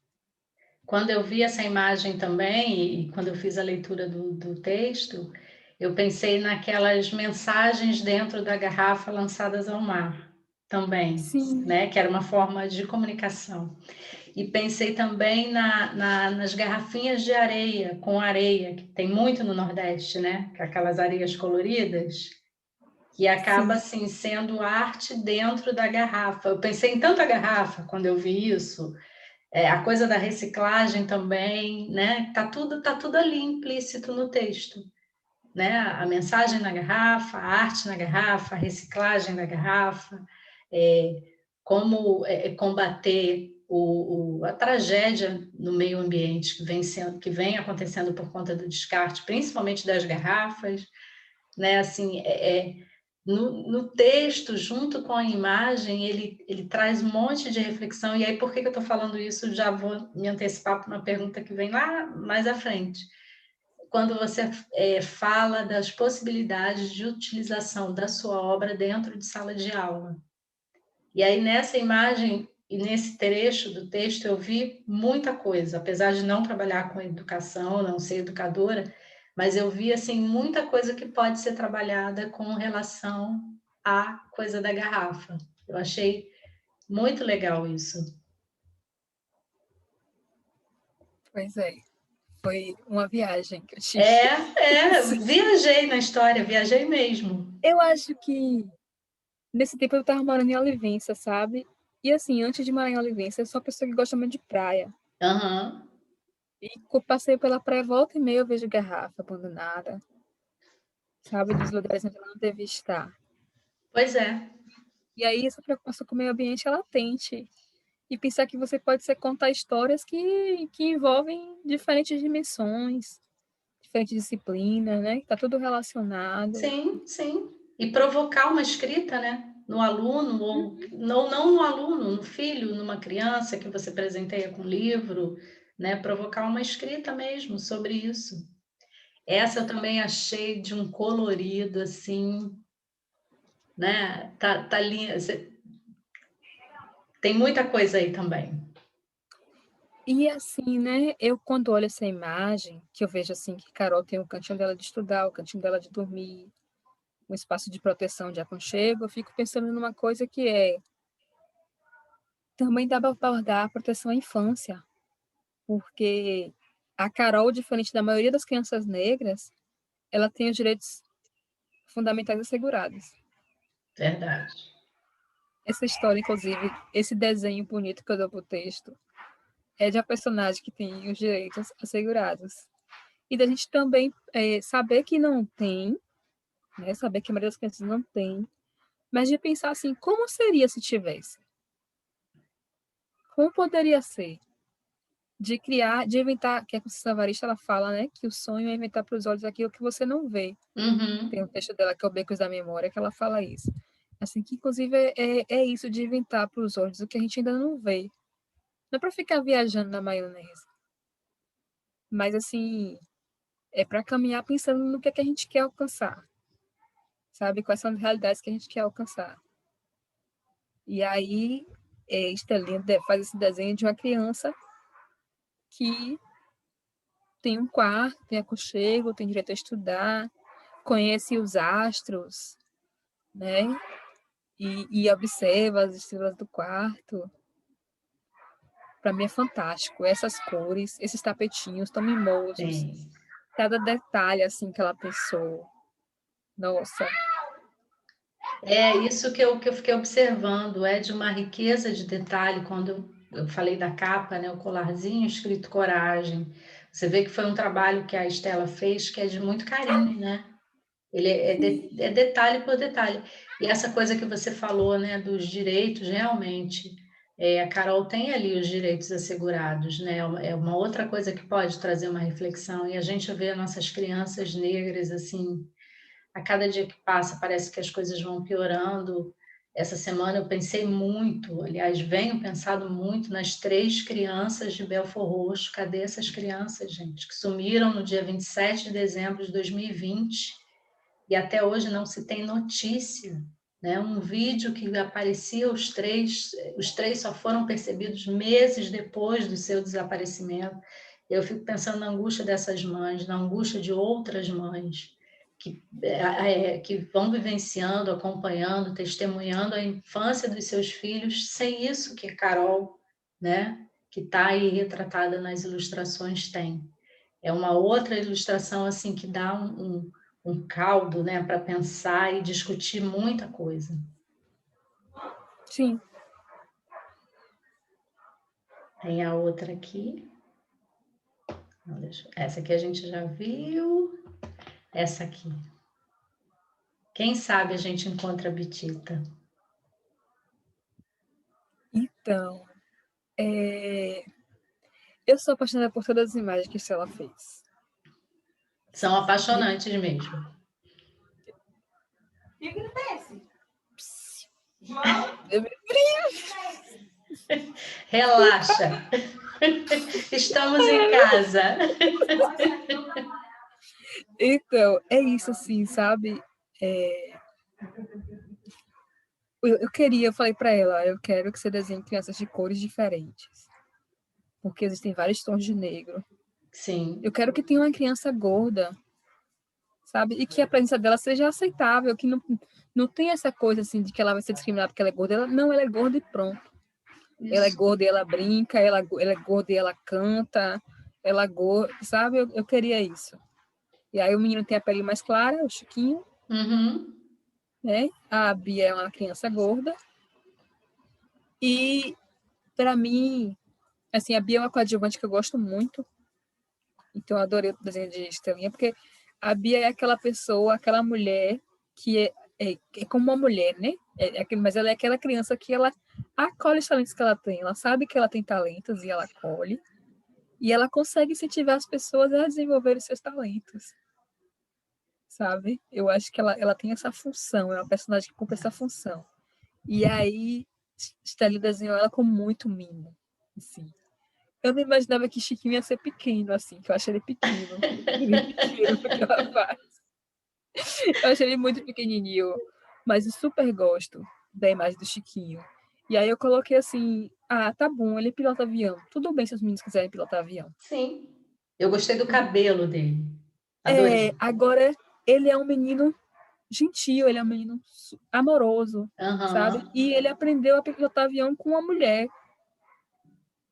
Quando eu vi essa imagem também, e quando eu fiz a leitura do texto, eu pensei naquelas mensagens dentro da garrafa lançadas ao mar também, Sim, né? Que era uma forma de comunicação. E pensei também nas garrafinhas de areia, com areia, que tem muito no Nordeste, né? Que é aquelas areias coloridas. que acaba, Sim, assim, sendo arte dentro da garrafa. Eu pensei em tanta garrafa quando eu vi isso, a coisa da reciclagem também, né? Tá tudo ali implícito no texto, né? A mensagem na garrafa, a arte na garrafa, a reciclagem da garrafa, é, como combater a tragédia no meio ambiente que vem acontecendo por conta do descarte, principalmente das garrafas, né? Assim, no texto, junto com a imagem, ele traz um monte de reflexão. E aí, por que eu estou falando isso? Já vou me antecipar para uma pergunta que vem lá mais à frente. Quando você fala das possibilidades de utilização da sua obra dentro de sala de aula. E aí, nessa imagem e nesse trecho do texto, eu vi muita coisa, apesar de não trabalhar com educação, não ser educadora, mas eu vi, assim, muita coisa que pode ser trabalhada com relação à coisa da garrafa. Eu achei muito legal isso. pois é. Foi uma viagem que eu tive. Viajei na história, viajei mesmo. Eu acho que nesse tempo eu tava morando em Olivença, sabe? E assim, antes de morar em Olivença, eu sou uma pessoa que gosta muito de praia. Aham. E quando passei pela praia, volta e meia, eu vejo garrafa abandonada, sabe? Dos lugares onde ela não deve estar. Pois é. E aí, essa preocupação com o meio ambiente é latente. E pensar que você pode ser contar histórias que envolvem diferentes dimensões, diferentes disciplinas, né? Tá tudo relacionado. Sim, sim. E provocar uma escrita, né? No aluno, ou não no aluno, no filho, numa criança que você presenteia com livro, né? Provocar uma escrita mesmo sobre isso. Essa eu também achei de um colorido assim, né? Tá linda. Tem muita coisa aí também. E assim, né? Eu, quando olho essa imagem, que eu vejo assim que Carol tem o cantinho dela de estudar, o cantinho dela de dormir, um espaço de proteção, de aconchego, eu fico pensando numa coisa que também dá para abordar a proteção à infância, porque a Carol, diferente da maioria das crianças negras, ela tem os direitos fundamentais assegurados. Verdade. Essa história, inclusive, esse desenho bonito que eu dou pro texto, é de uma personagem que tem os direitos assegurados. E da gente também saber que não tem, né? Saber que a maioria das crianças não tem, mas de pensar assim, como seria se tivesse? Como poderia ser? De criar, de inventar, que a Conceição Evaristo, ela fala, né, que o sonho é inventar para os olhos aquilo que você não vê. Tem um Uhum. texto dela que é o Becos da Memória, que ela fala isso. Assim, que inclusive é isso de inventar para os olhos o que a gente ainda não vê. Não é para ficar viajando na maionese, mas assim, é para caminhar pensando no que a gente quer alcançar, sabe? Quais são as realidades que a gente quer alcançar. E aí, Estelinha faz esse desenho de uma criança que tem um quarto, tem aconchego, tem direito a estudar, conhece os astros, né? E observa as estrelas do quarto. Para mim é fantástico. Essas cores, esses tapetinhos tão mimosos, Sim. cada detalhe assim que ela pensou. Nossa, É isso que eu fiquei observando, é de uma riqueza de detalhe, quando eu falei da capa, né, o colarzinho escrito coragem. Você vê que foi um trabalho que a Estela fez que é de muito carinho, né? Ele é detalhe por detalhe. E essa coisa que você falou, né, dos direitos, realmente, a Carol tem ali os direitos assegurados, né? É uma outra coisa que pode trazer uma reflexão. E a gente vê nossas crianças negras, assim, a cada dia que passa, parece que as coisas vão piorando. Essa semana eu pensei muito, aliás, venho pensado muito nas 3 crianças de Belford Roxo. Cadê essas crianças, gente? Que sumiram no dia 27 de dezembro de 2020 e até hoje não se tem notícia. Né? Um vídeo que aparecia os três só foram percebidos meses depois do seu desaparecimento. Eu fico pensando na angústia dessas mães, na angústia de outras mães que vão vivenciando, acompanhando, testemunhando a infância dos seus filhos, sem isso que a Carol, né, que está aí retratada nas ilustrações, tem. É uma outra ilustração assim que dá um caldo, né, para pensar e discutir muita coisa. Sim. Tem a outra aqui. Essa aqui a gente já viu. Essa aqui. Quem sabe a gente encontra a Bitita. Então, eu sou apaixonada por todas as imagens que ela fez. São apaixonantes mesmo. E o que acontece? João? Relaxa. Estamos em casa. Então, é isso, assim, sabe? Eu falei para ela, eu quero que você desenhe crianças de cores diferentes. Porque existem vários tons de negro. Sim. Eu quero que tenha uma criança gorda, sabe? E que a presença dela seja aceitável, que não tem essa coisa assim de que ela vai ser discriminada porque ela é gorda. Ela é gorda e pronto. Isso. Ela é gorda e ela brinca, ela é gorda e ela canta, ela é gorda, sabe? Eu queria isso. E aí o menino tem a pele mais clara, o Chiquinho, né? A Bia é uma criança gorda. E, para mim, assim, a Bia é uma coadjuvante que eu gosto muito. Então, eu adorei o desenho de Estrelinha, porque a Bia é aquela pessoa, aquela mulher que é como uma mulher, né? Mas ela é aquela criança que ela acolhe os talentos que ela tem. Ela sabe que ela tem talentos e ela acolhe. E ela consegue incentivar as pessoas a desenvolver os seus talentos. Sabe? Eu acho que ela tem essa função, é uma personagem que cumpre essa função. E aí, Estelle desenhou ela com muito mimo. Assim. Eu não imaginava que Chiquinho ia ser pequeno, assim, que eu achei ele pequeno. Ele pequeno porque ela faz. Eu achei ele muito pequenininho. Mas eu super gosto da imagem do Chiquinho. E aí eu coloquei assim, tá bom, ele pilota avião. Tudo bem se os meninos quiserem pilotar avião. Sim. Eu gostei do cabelo dele. Adorei. Agora, ele é um menino gentil, ele é um menino amoroso, sabe? E ele aprendeu a pilotar avião com uma mulher,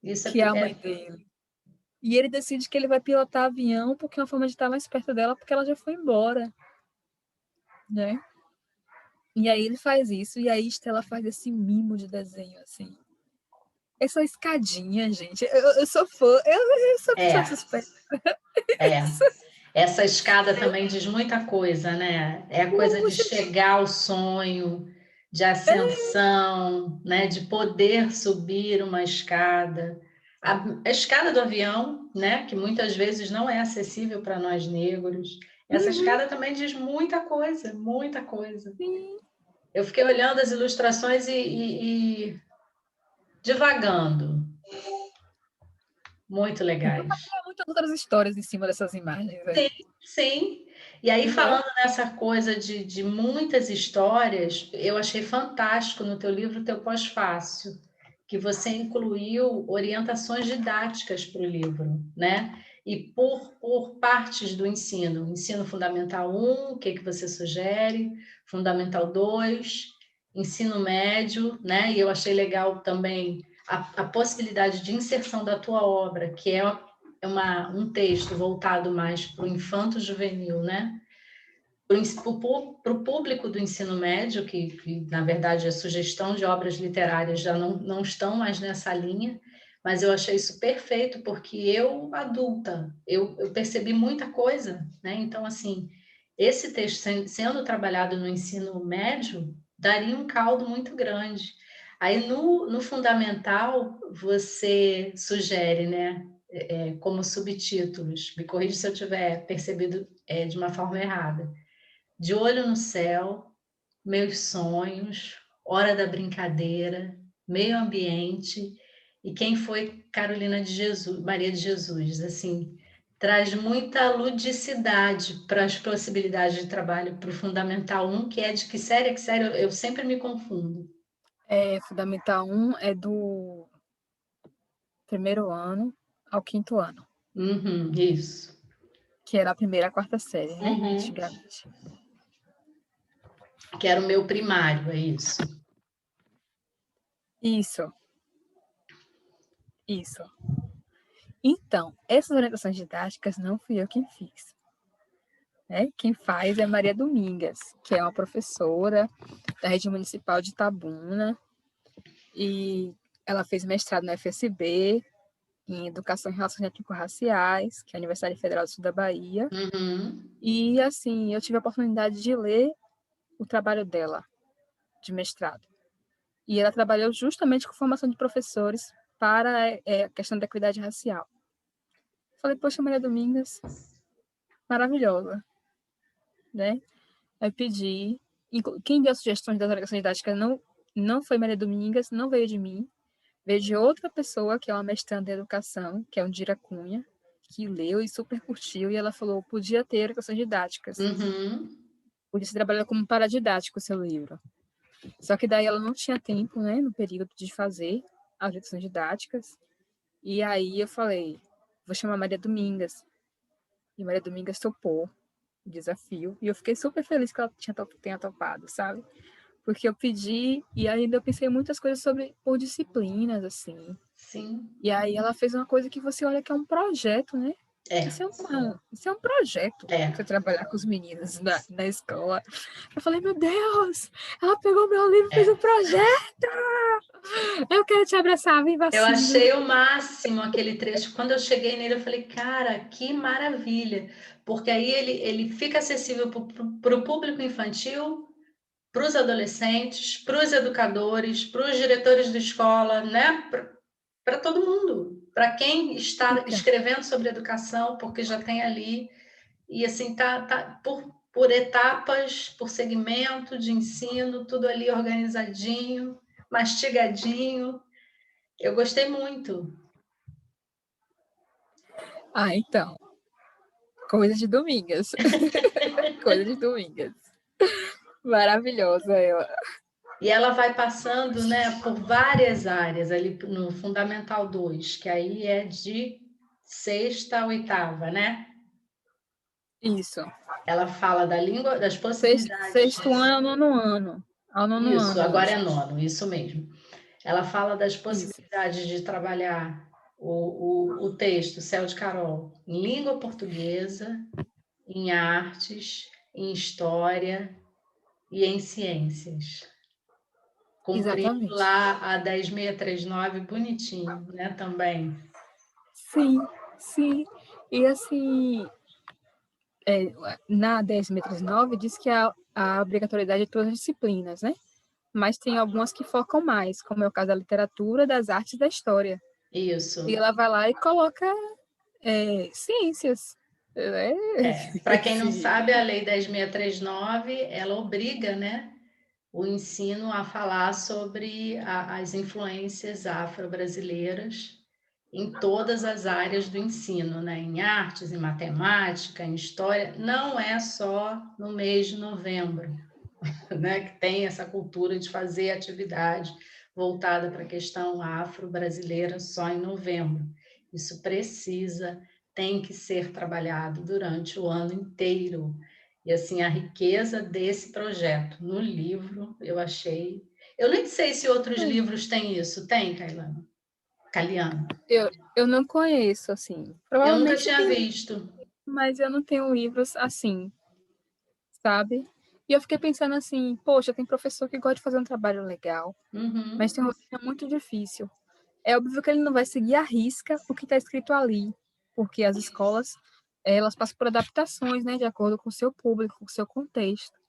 Isso que é a mãe dele. E ele decide que ele vai pilotar avião porque é uma forma de estar mais perto dela, porque ela já foi embora, né? E aí ele faz isso, e aí Estela faz esse mimo de desenho, assim. Essa escadinha, gente, eu sou fã, eu sou pessoa suspeita. Essa escada também diz muita coisa, né? É a coisa de chegar ao sonho, de ascensão, né? De poder subir uma escada. A escada do avião, né? Que muitas vezes não é acessível para nós negros. Essa escada também diz muita coisa, muita coisa. Sim. Eu fiquei olhando as ilustrações e divagando. Muito legais. Tem muitas outras histórias em cima dessas imagens. Né? Sim, sim. E aí, falando nessa coisa de muitas histórias, eu achei fantástico no teu livro, teu pós-fácil, que você incluiu orientações didáticas para o livro, né? E por partes do ensino. Ensino Fundamental 1, o que você sugere? Fundamental 2, ensino médio, né? E eu achei legal também a possibilidade de inserção da tua obra, que é um texto voltado mais para o infanto-juvenil, né? Para o público do ensino médio, que, na verdade, a sugestão de obras literárias já não estão mais nessa linha, mas eu achei isso perfeito, porque eu, adulta, eu percebi muita coisa, né? Então, assim, esse texto sendo trabalhado no ensino médio, daria um caldo muito grande. Aí, no fundamental, você sugere, né? Como subtítulos, me corrija se eu tiver percebido de uma forma errada. De olho no céu, meus sonhos, hora da brincadeira, meio ambiente e quem foi Carolina de Jesus, Maria de Jesus, assim, traz muita ludicidade para as possibilidades de trabalho para o Fundamental 1, que é de que série, eu sempre me confundo. Fundamental 1 é do primeiro ano ao quinto ano. Isso. Que era a primeira à quarta série, né? Antigamente. Que era o meu primário, é isso? Isso. Então, essas orientações didáticas não fui eu quem fiz. né? Quem faz é Maria Domingas, que é uma professora da rede municipal de Itabuna, e ela fez mestrado na FSB, em Educação e Relações Étnico-Raciais, que é a Universidade Federal do Sul da Bahia. Uhum. E, assim, eu tive a oportunidade de ler o trabalho dela, de mestrado. E ela trabalhou justamente com formação de professores para a questão da equidade racial. Falei, poxa, Maria Domingas, maravilhosa, né? Eu pedi. Quem deu sugestões das orientações didáticas não foi Maria Domingas, não veio de mim, veio de outra pessoa, que é uma mestranda em educação, que é Undira Cunha, que leu e super curtiu, e ela falou, podia ter orientações didáticas. Uhum. Podia ser trabalhado como paradidático o seu livro. Só que daí ela não tinha tempo, né, no período de fazer as orientações didáticas. E aí eu falei, vou chamar Maria Domingas. E Maria Domingas topou o desafio. E eu fiquei super feliz que ela tenha topado, sabe? Porque eu pedi e ainda eu pensei muitas coisas sobre por disciplinas, assim. Sim. E aí ela fez uma coisa que você olha que é um projeto, né? É. Isso é um projeto, você trabalhar com os meninos na escola. Eu falei, meu Deus, ela pegou meu livro e fez um projeto! Eu quero te abraçar, vem Eu vacina. achei o máximo aquele trecho. Quando eu cheguei nele, eu falei, cara, que maravilha! Porque aí ele fica acessível para o público infantil, para os adolescentes, para os educadores, para os diretores de escola, né? Para todo mundo. Para quem está Fica. escrevendo sobre educação, porque já tem ali. E assim, tá por etapas, por segmento de ensino, tudo ali organizadinho, mastigadinho. Eu gostei muito. Ah, então. Coisa de Domingas. Coisa de Domingas. Maravilhosa ela. E ela vai passando, né, por várias áreas ali no Fundamental 2, que aí é de sexta a oitava, né? Isso. Ela fala da língua, das possibilidades. Sexto ano ao nono ano. Ao nono Isso, ano agora é hoje. nono, isso mesmo. Ela fala das Isso. possibilidades de trabalhar o texto, Céu de Carol, em língua portuguesa, em artes, em história e em ciências. Cumprindo Exatamente. lá a 10639 bonitinho, né, também. Sim, sim. E assim, na 10.9 diz que a obrigatoriedade de todas as disciplinas, né? Mas tem algumas que focam mais, como é o caso da literatura, das artes e da história. Isso. E ela vai lá e coloca ciências. Para quem não Sim. sabe, a Lei 10.639, ela obriga, né, o ensino a falar sobre as influências afro-brasileiras em todas as áreas do ensino, né? Em artes, em matemática, em história. Não é só no mês de novembro, né, que tem essa cultura de fazer atividade voltada para a questão afro-brasileira só em novembro. Isso precisa, tem que ser trabalhado durante o ano inteiro. E assim, a riqueza desse projeto no livro, eu achei. Eu nem sei se outros livros têm isso. Tem, Kailana? Caliano? Eu não conheço, assim. Eu nunca Provavelmente tinha tem, visto. mas eu não tenho livros assim, sabe? E eu fiquei pensando assim, poxa, tem professor que gosta de fazer um trabalho legal, mas Uhum. tem uma rotina muito difícil. É óbvio que ele não vai seguir à risca o que está escrito ali, porque as escolas, elas passam por adaptações, né, de acordo com o seu público, com o seu contexto.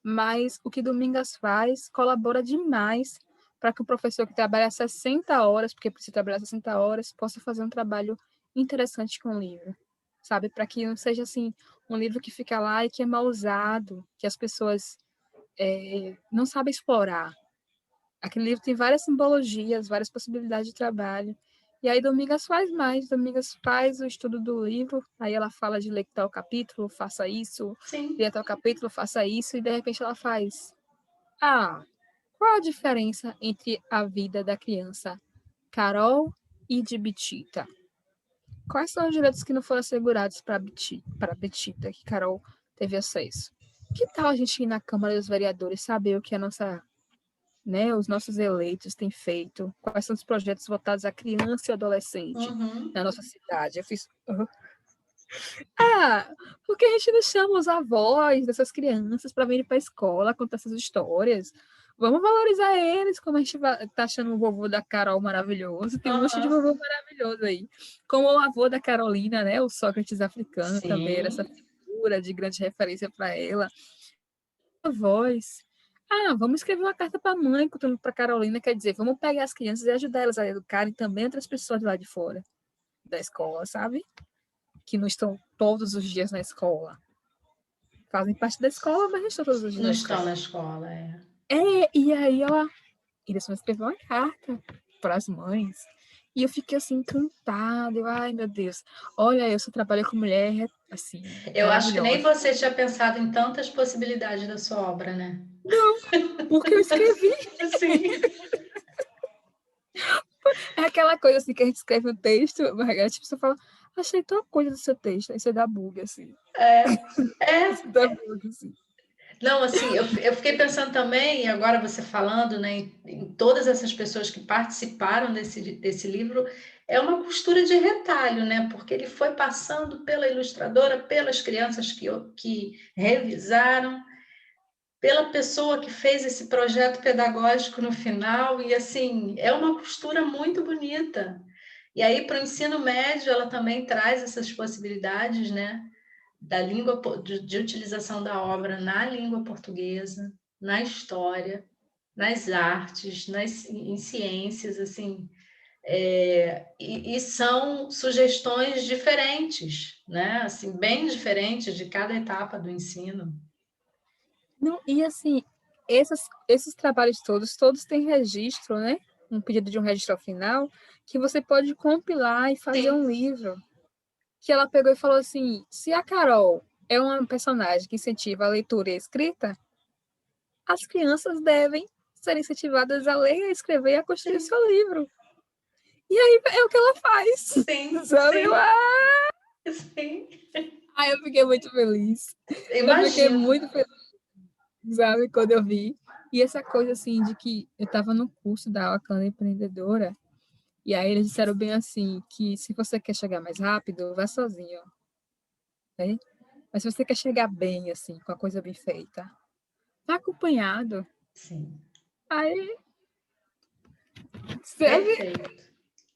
Mas o que Domingas faz colabora demais para que o professor que trabalha 60 horas, porque precisa trabalhar 60 horas, possa fazer um trabalho interessante com o livro, sabe? Para que não seja assim um livro que fica lá e que é mal usado, que as pessoas não sabem explorar. Aquele livro tem várias simbologias, várias possibilidades de trabalho. E aí Domingas faz mais, Domingas faz o estudo do livro, aí ela fala de ler tal capítulo, faça isso, Sim. ler tal capítulo, faça isso, e de repente ela faz. Ah, qual a diferença entre a vida da criança Carol e de Betita? Quais são os direitos que não foram assegurados para Betita, que Carol teve acesso? Que tal a gente ir na Câmara dos Vereadores saber o que a nossa, né, os nossos eleitos têm feito? Quais são os projetos votados à criança e adolescente Uhum. na nossa cidade? Eu fiz. Ah, porque a gente não chama os avós dessas crianças para virem para a escola contar essas histórias? Vamos valorizar eles, como a gente tá achando o vovô da Carol maravilhoso. Tem um monte de Aham. vovô maravilhoso aí. Como o avô da Carolina, né? O Sócrates africano também era essa Sim, figura de grande referência para ela. Avós. Ah, vamos escrever uma carta para a mãe, contando para Carolina, quer dizer, vamos pegar as crianças e ajudar elas a educarem também outras pessoas de lá de fora da escola, sabe? Que não estão todos os dias na escola. Fazem parte da escola, mas não estão todos os dias não na estão na escola. escola, é. E aí eles vão escrever uma carta para as mães. E eu fiquei assim, encantada. Ai, meu Deus. Olha, eu só trabalho com mulher, assim, Eu acho que nem maravilhosa. você tinha pensado em tantas possibilidades da sua obra, né? Porque eu escrevi. Sim. É aquela coisa assim que a gente escreve um texto, Margareth, tipo, você fala, achei tal coisa do seu texto. Aí você dá bug, assim. É, Você dá bug, assim. não, assim, eu fiquei pensando também, e agora você falando, né, em todas essas pessoas que participaram desse livro, é uma costura de retalho, né? Porque ele foi passando pela ilustradora, pelas crianças que revisaram, pela pessoa que fez esse projeto pedagógico no final, e assim, é uma costura muito bonita. E aí, para o ensino médio, ela também traz essas possibilidades, né? Da língua de utilização da obra na língua portuguesa, na história, nas artes, em ciências, assim, e são sugestões diferentes, né? Assim, bem diferentes de cada etapa do ensino. Não, e assim, esses trabalhos todos têm registro, né? Um pedido de um registro ao final, que você pode compilar e fazer Sim, um livro. Que ela pegou e falou assim: se a Carol é uma personagem que incentiva a leitura e a escrita, as crianças devem ser incentivadas a ler, a escrever e a construir sim, seu livro. E aí é o que ela faz, sim, sabe? sim, sim. Eu fiquei muito feliz. Eu fiquei Imagino. muito feliz, sabe, quando eu vi. E essa coisa, assim, de que eu estava no curso da Wakanda Empreendedora, e aí eles disseram bem assim, que se você quer chegar mais rápido, vá sozinho, né? Mas se você quer chegar bem, assim, com a coisa bem feita, vá acompanhado. Sim, Aí, sabe, perfeito.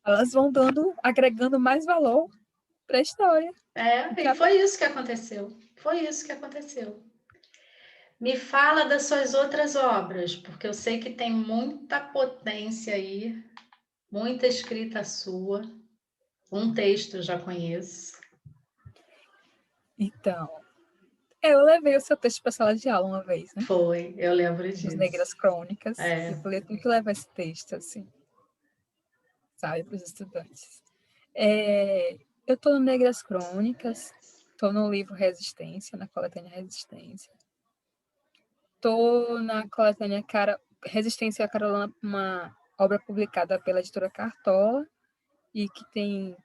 elas vão dando, agregando mais valor para a história. É, e Sabe? foi isso que aconteceu. Foi isso que aconteceu. Me fala das suas outras obras, porque eu sei que tem muita potência aí, muita escrita sua. Um texto eu já conheço. Então, eu levei o seu texto para a sala de aula uma vez, né? Foi, eu lembro Os disso. Negras Crônicas. E eu É. falei, eu tenho que levar esse texto, assim, sabe, para os estudantes. Eu estou no Negras Crônicas, estou no livro Resistência, na coletânea Resistência. Estou na coletânea Resistência Carolina, uma obra publicada pela editora Cartola, e que tem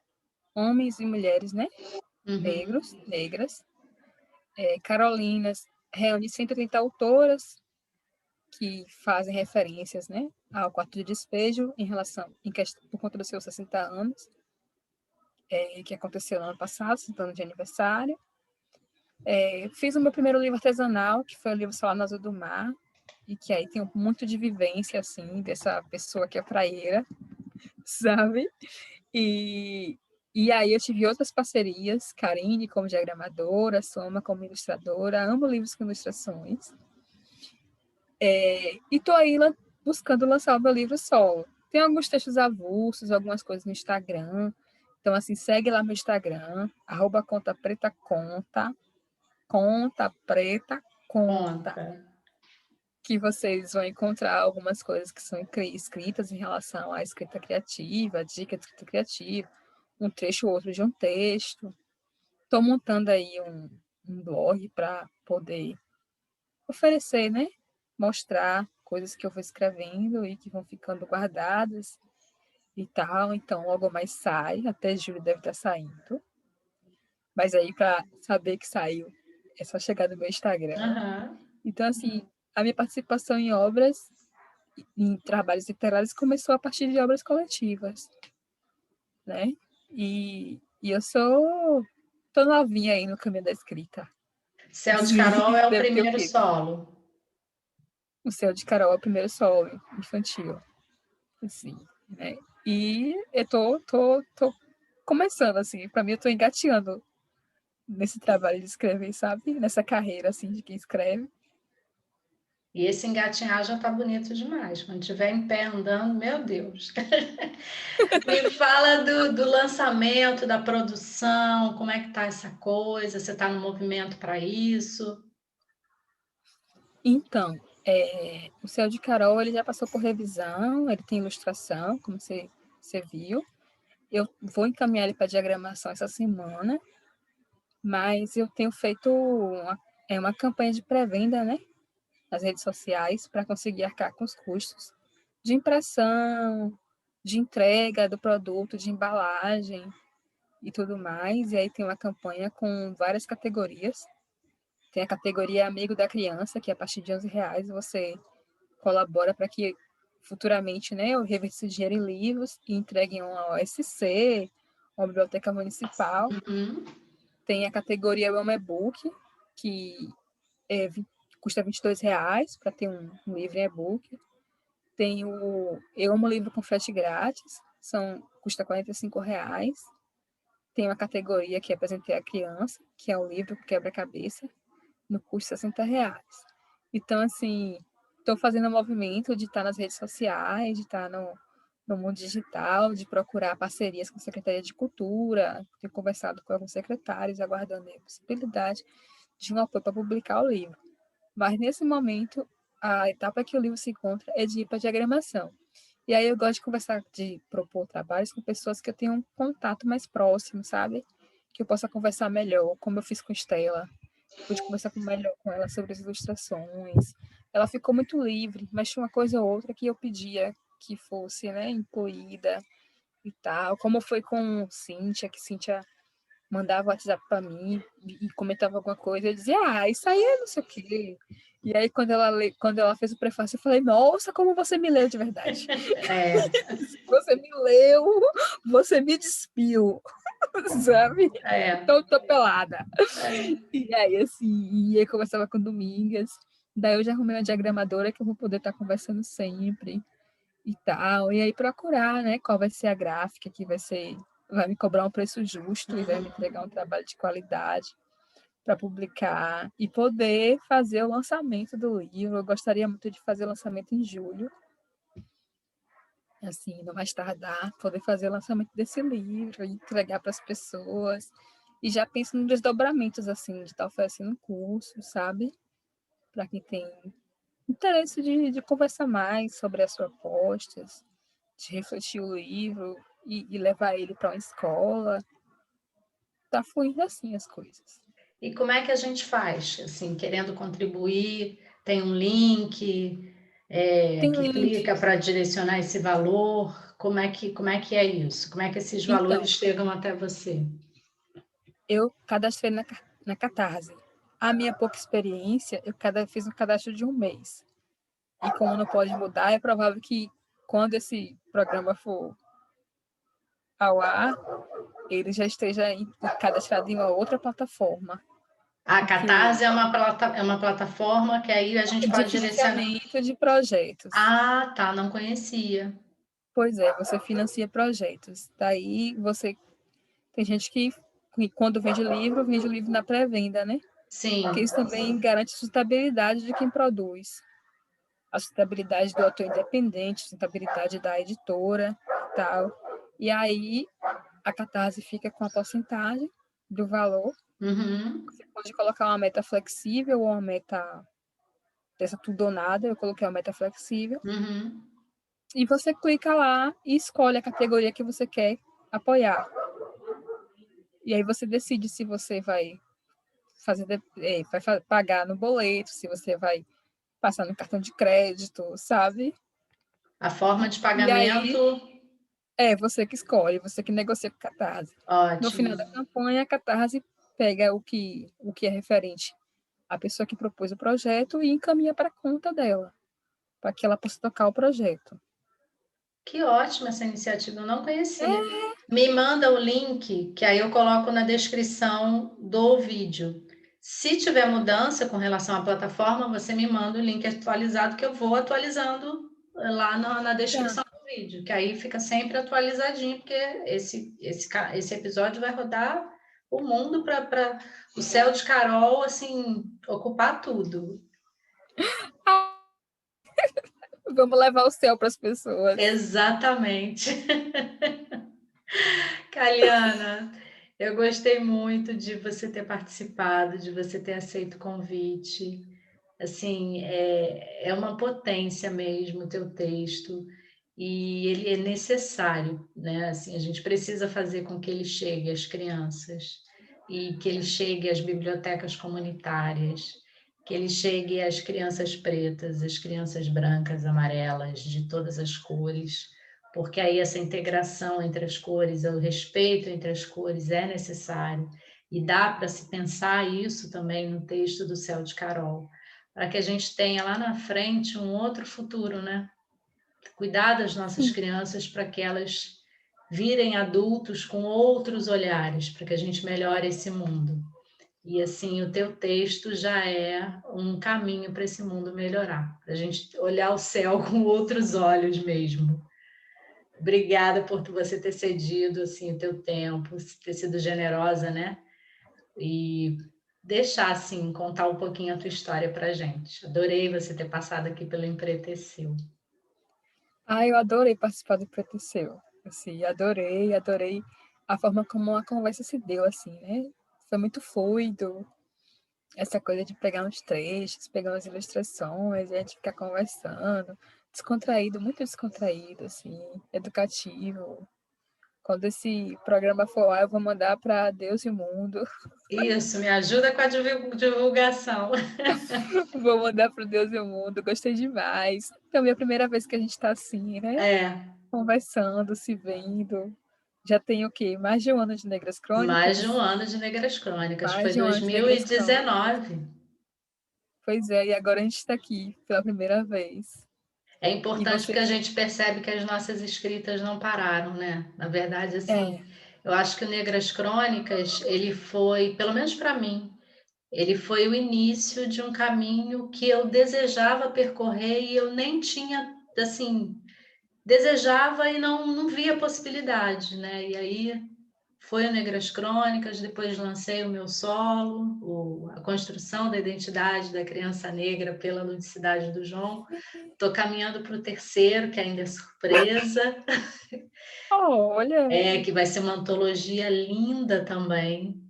homens e mulheres, né? Uhum. Negros, negras. Carolinas reúne 130 autoras que fazem referências, né, ao quarto de despejo por conta dos seus 60 anos, que aconteceu no ano passado, 60 anos de aniversário. Fiz o meu primeiro livro artesanal, que foi o livro Solar no Azul do Mar, e que aí tem muito de vivência, assim, dessa pessoa que é praieira, sabe? E, e aí eu tive outras parcerias, Karine como diagramadora, Soma como ilustradora, amo livros com ilustrações. E estou aí buscando lançar o meu livro solo. Tem alguns textos avulsos, algumas coisas no Instagram. Então, assim, segue lá no Instagram, @contapretaconta, conta preta conta, Conta. que vocês vão encontrar algumas coisas que são escritas em relação à escrita criativa, dica de escrita criativa, um trecho ou outro de um texto. Estou montando aí um blog para poder oferecer, né? Mostrar coisas que eu vou escrevendo e que vão ficando guardadas e tal. Então, logo mais sai, até julho deve estar saindo. Mas aí, para saber que saiu, é só chegar no meu Instagram. Uhum. Então, assim, a minha participação em obras, em trabalhos literários, começou a partir de obras coletivas, né? E eu estou tô novinha aí no caminho da escrita. Céu de Sim, Carol é o deve ter o primeiro quê? solo. O Céu de Carol é o primeiro solo infantil. Assim, né? E eu tô começando, assim, para mim eu tô engateando nesse trabalho de escrever, sabe? Nessa carreira, assim, de quem escreve. E esse engatinhar já tá bonito demais. Quando estiver em pé andando, meu Deus. Me fala do lançamento, da produção, como é que tá essa coisa? Você está no movimento para isso? Então, o Céu de Carol, ele já passou por revisão, ele tem ilustração, como você viu. Eu vou encaminhar ele para diagramação essa semana, mas eu tenho feito uma campanha de pré-venda, né, nas redes sociais, para conseguir arcar com os custos de impressão, de entrega do produto, de embalagem e tudo mais. E aí tem uma campanha com várias categorias. Tem a categoria Amigo da Criança, que a partir de R$ 11 você colabora para que futuramente, né, eu reverta esse dinheiro em livros e entregue em uma OSC, uma biblioteca municipal. Uhum. Tem a categoria Home e-book, que custa R$ 22 para ter um livro em e-book. Tem o Eu Amo Livro com frete grátis, custa R$ 45. Tem uma categoria que é Apresentei à Criança, que é o livro Quebra-Cabeça, no custo R$ 60. Então, assim, estou fazendo um movimento de estar nas redes sociais, de estar no mundo digital, de procurar parcerias com a Secretaria de Cultura, tenho conversado com alguns secretários, aguardando a possibilidade de um apoio para publicar o livro. Mas, nesse momento, a etapa que o livro se encontra é de ir para a diagramação. E aí eu gosto de conversar, de propor trabalhos com pessoas que eu tenho um contato mais próximo, sabe? Que eu possa conversar melhor, como eu fiz com Estela. Pude conversar melhor com ela sobre as ilustrações. Ela ficou muito livre, mas tinha uma coisa ou outra que eu pedia que fosse, né, incluída e tal. Como foi com Cíntia, que Cíntia mandava WhatsApp para mim e comentava alguma coisa, eu dizia, isso aí é não sei o quê. E aí, quando ela fez o prefácio, eu falei, nossa, como você me leu de verdade. É. Você me leu, você me despiu, sabe? É. Tô pelada. É. E aí, assim, e aí conversava com Domingas. Daí eu já arrumei uma diagramadora que eu vou poder estar conversando sempre e tal. E aí procurar, né, qual vai ser a gráfica que vai me cobrar um preço justo e vai me entregar um trabalho de qualidade para publicar e poder fazer o lançamento do livro. Eu gostaria muito de fazer o lançamento em julho, assim, no mais tardar, poder fazer o lançamento desse livro e entregar para as pessoas. E já penso nos desdobramentos, assim, de estar oferecendo um curso, sabe? Para quem tem interesse de conversar mais sobre as propostas, de refletir o livro e levar ele para uma escola. Tá fluindo assim as coisas. E como é que a gente faz? Assim, querendo contribuir, tem um link Tem que link. clica para direcionar esse valor? Como é que é isso? Como é que esses valores Então, chegam até você? eu cadastrei na Catarse. A minha pouca experiência, fiz um cadastro de um mês. E como não pode mudar, é provável que quando esse programa for ao ar, ele já esteja cadastrado em uma outra plataforma. A Porque Catarse é uma plataforma que aí a gente de pode direcionar. financiamento de projetos. Ah, tá, não conhecia. Pois é, você financia projetos. Daí tem gente que quando vende o livro na pré-venda, né? Porque Sim. isso também garante a sustentabilidade de quem produz. A sustentabilidade do autor independente, a sustentabilidade da editora e tal. E aí a Catarse fica com a porcentagem do valor. Uhum. Você pode colocar uma meta flexível ou uma meta dessa tudo ou nada. Eu coloquei uma meta flexível. Uhum. E você clica lá e escolhe a categoria que você quer apoiar. E aí você decide se você vai vai pagar no boleto, se você vai passar no cartão de crédito, sabe? A forma de E pagamento, aí é você que escolhe, você que negocia com a Catarse. No ótimo. final da campanha, a Catarse pega o que é referente à pessoa que propôs o projeto e encaminha para a conta dela, para que ela possa tocar o projeto. Que ótima essa iniciativa, eu não conhecia. Me manda o link, que aí eu coloco na descrição do vídeo. Se tiver mudança com relação à plataforma, você me manda o link atualizado, que eu vou atualizando lá na Tá. descrição do vídeo, que aí fica sempre atualizadinho, porque esse episódio vai rodar o mundo para o céu de Carol, assim, ocupar tudo. Vamos levar o céu para as pessoas. Exatamente. Caliana, eu gostei muito de você ter participado, de você ter aceito o convite. Assim, é uma potência mesmo o teu texto e ele é necessário, né? Assim, a gente precisa fazer com que ele chegue às crianças e que ele chegue às bibliotecas comunitárias, que ele chegue às crianças pretas, às crianças brancas, amarelas, de todas as cores, porque aí essa integração entre as cores, o respeito entre as cores é necessário e dá para se pensar isso também no texto do Céu de Carol, para que a gente tenha lá na frente um outro futuro, né? Cuidar das nossas Sim. crianças para que elas virem adultos com outros olhares, para que a gente melhore esse mundo. E assim, o teu texto já é um caminho para esse mundo melhorar, para a gente olhar o céu com outros olhos mesmo. Obrigada por você ter cedido assim o teu tempo, ter sido generosa, né? E deixar assim contar um pouquinho a tua história para gente. Adorei você ter passado aqui pelo Empreteceu. Eu adorei participar do Preto Seu. Assim, adorei a forma como a conversa se deu, assim, né? Foi muito fluido, essa coisa de pegar uns trechos, pegar umas ilustrações, e a gente ficar conversando, descontraído, muito descontraído, assim, educativo. Quando esse programa for lá, eu vou mandar para Deus e o Mundo. Isso, me ajuda com a divulgação. Vou mandar para Deus e o Mundo, gostei demais. Também é a primeira vez que a gente está assim, né? Conversando, se vendo. Já tem o quê? Mais de um ano de Negras Mais Crônicas? de um ano de Negras Crônicas, Mais foi de um ano de Negras Crônicas. 2019. Pois é, e agora a gente está aqui pela primeira vez. É E importante você. porque a gente percebe que as nossas escritas não pararam, né? Na verdade, assim, É, eu acho que o Negras Crônicas, ele foi, pelo menos para mim, ele foi o início de um caminho que eu desejava percorrer e eu nem tinha, assim, desejava e não via possibilidade, né? E aí foi o Negras Crônicas, depois lancei o meu solo, a construção da identidade da criança negra pela ludicidade do João. Estou caminhando para o terceiro, que ainda é surpresa, olha, que vai ser uma antologia linda também.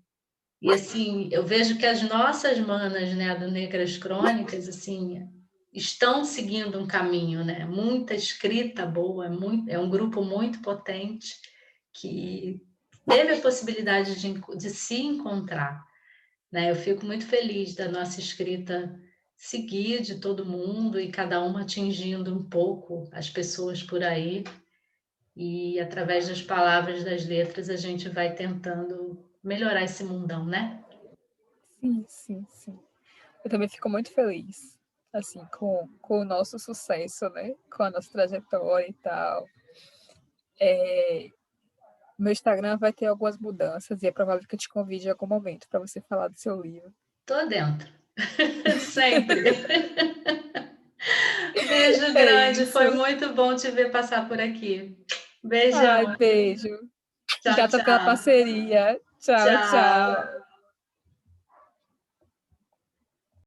E assim, eu vejo que as nossas manas, né, do Negras Crônicas, assim, estão seguindo um caminho, né? Muita escrita boa, é um grupo muito potente que teve a possibilidade de se encontrar, né? Eu fico muito feliz da nossa escrita seguir de todo mundo e cada uma atingindo um pouco as pessoas por aí. E através das palavras, das letras, a gente vai tentando melhorar esse mundão, né? sim. Eu também fico muito feliz, assim, com o nosso sucesso, né? Com a nossa trajetória e tal. Meu Instagram vai ter algumas mudanças e é provável que eu te convide em algum momento para você falar do seu livro. Tô dentro. Sempre. Beijo É grande, isso. foi muito bom te ver passar por aqui. Beijão. Beijo. Tchau, Grata pela tchau. parceria. Tchau, Tchau. tchau.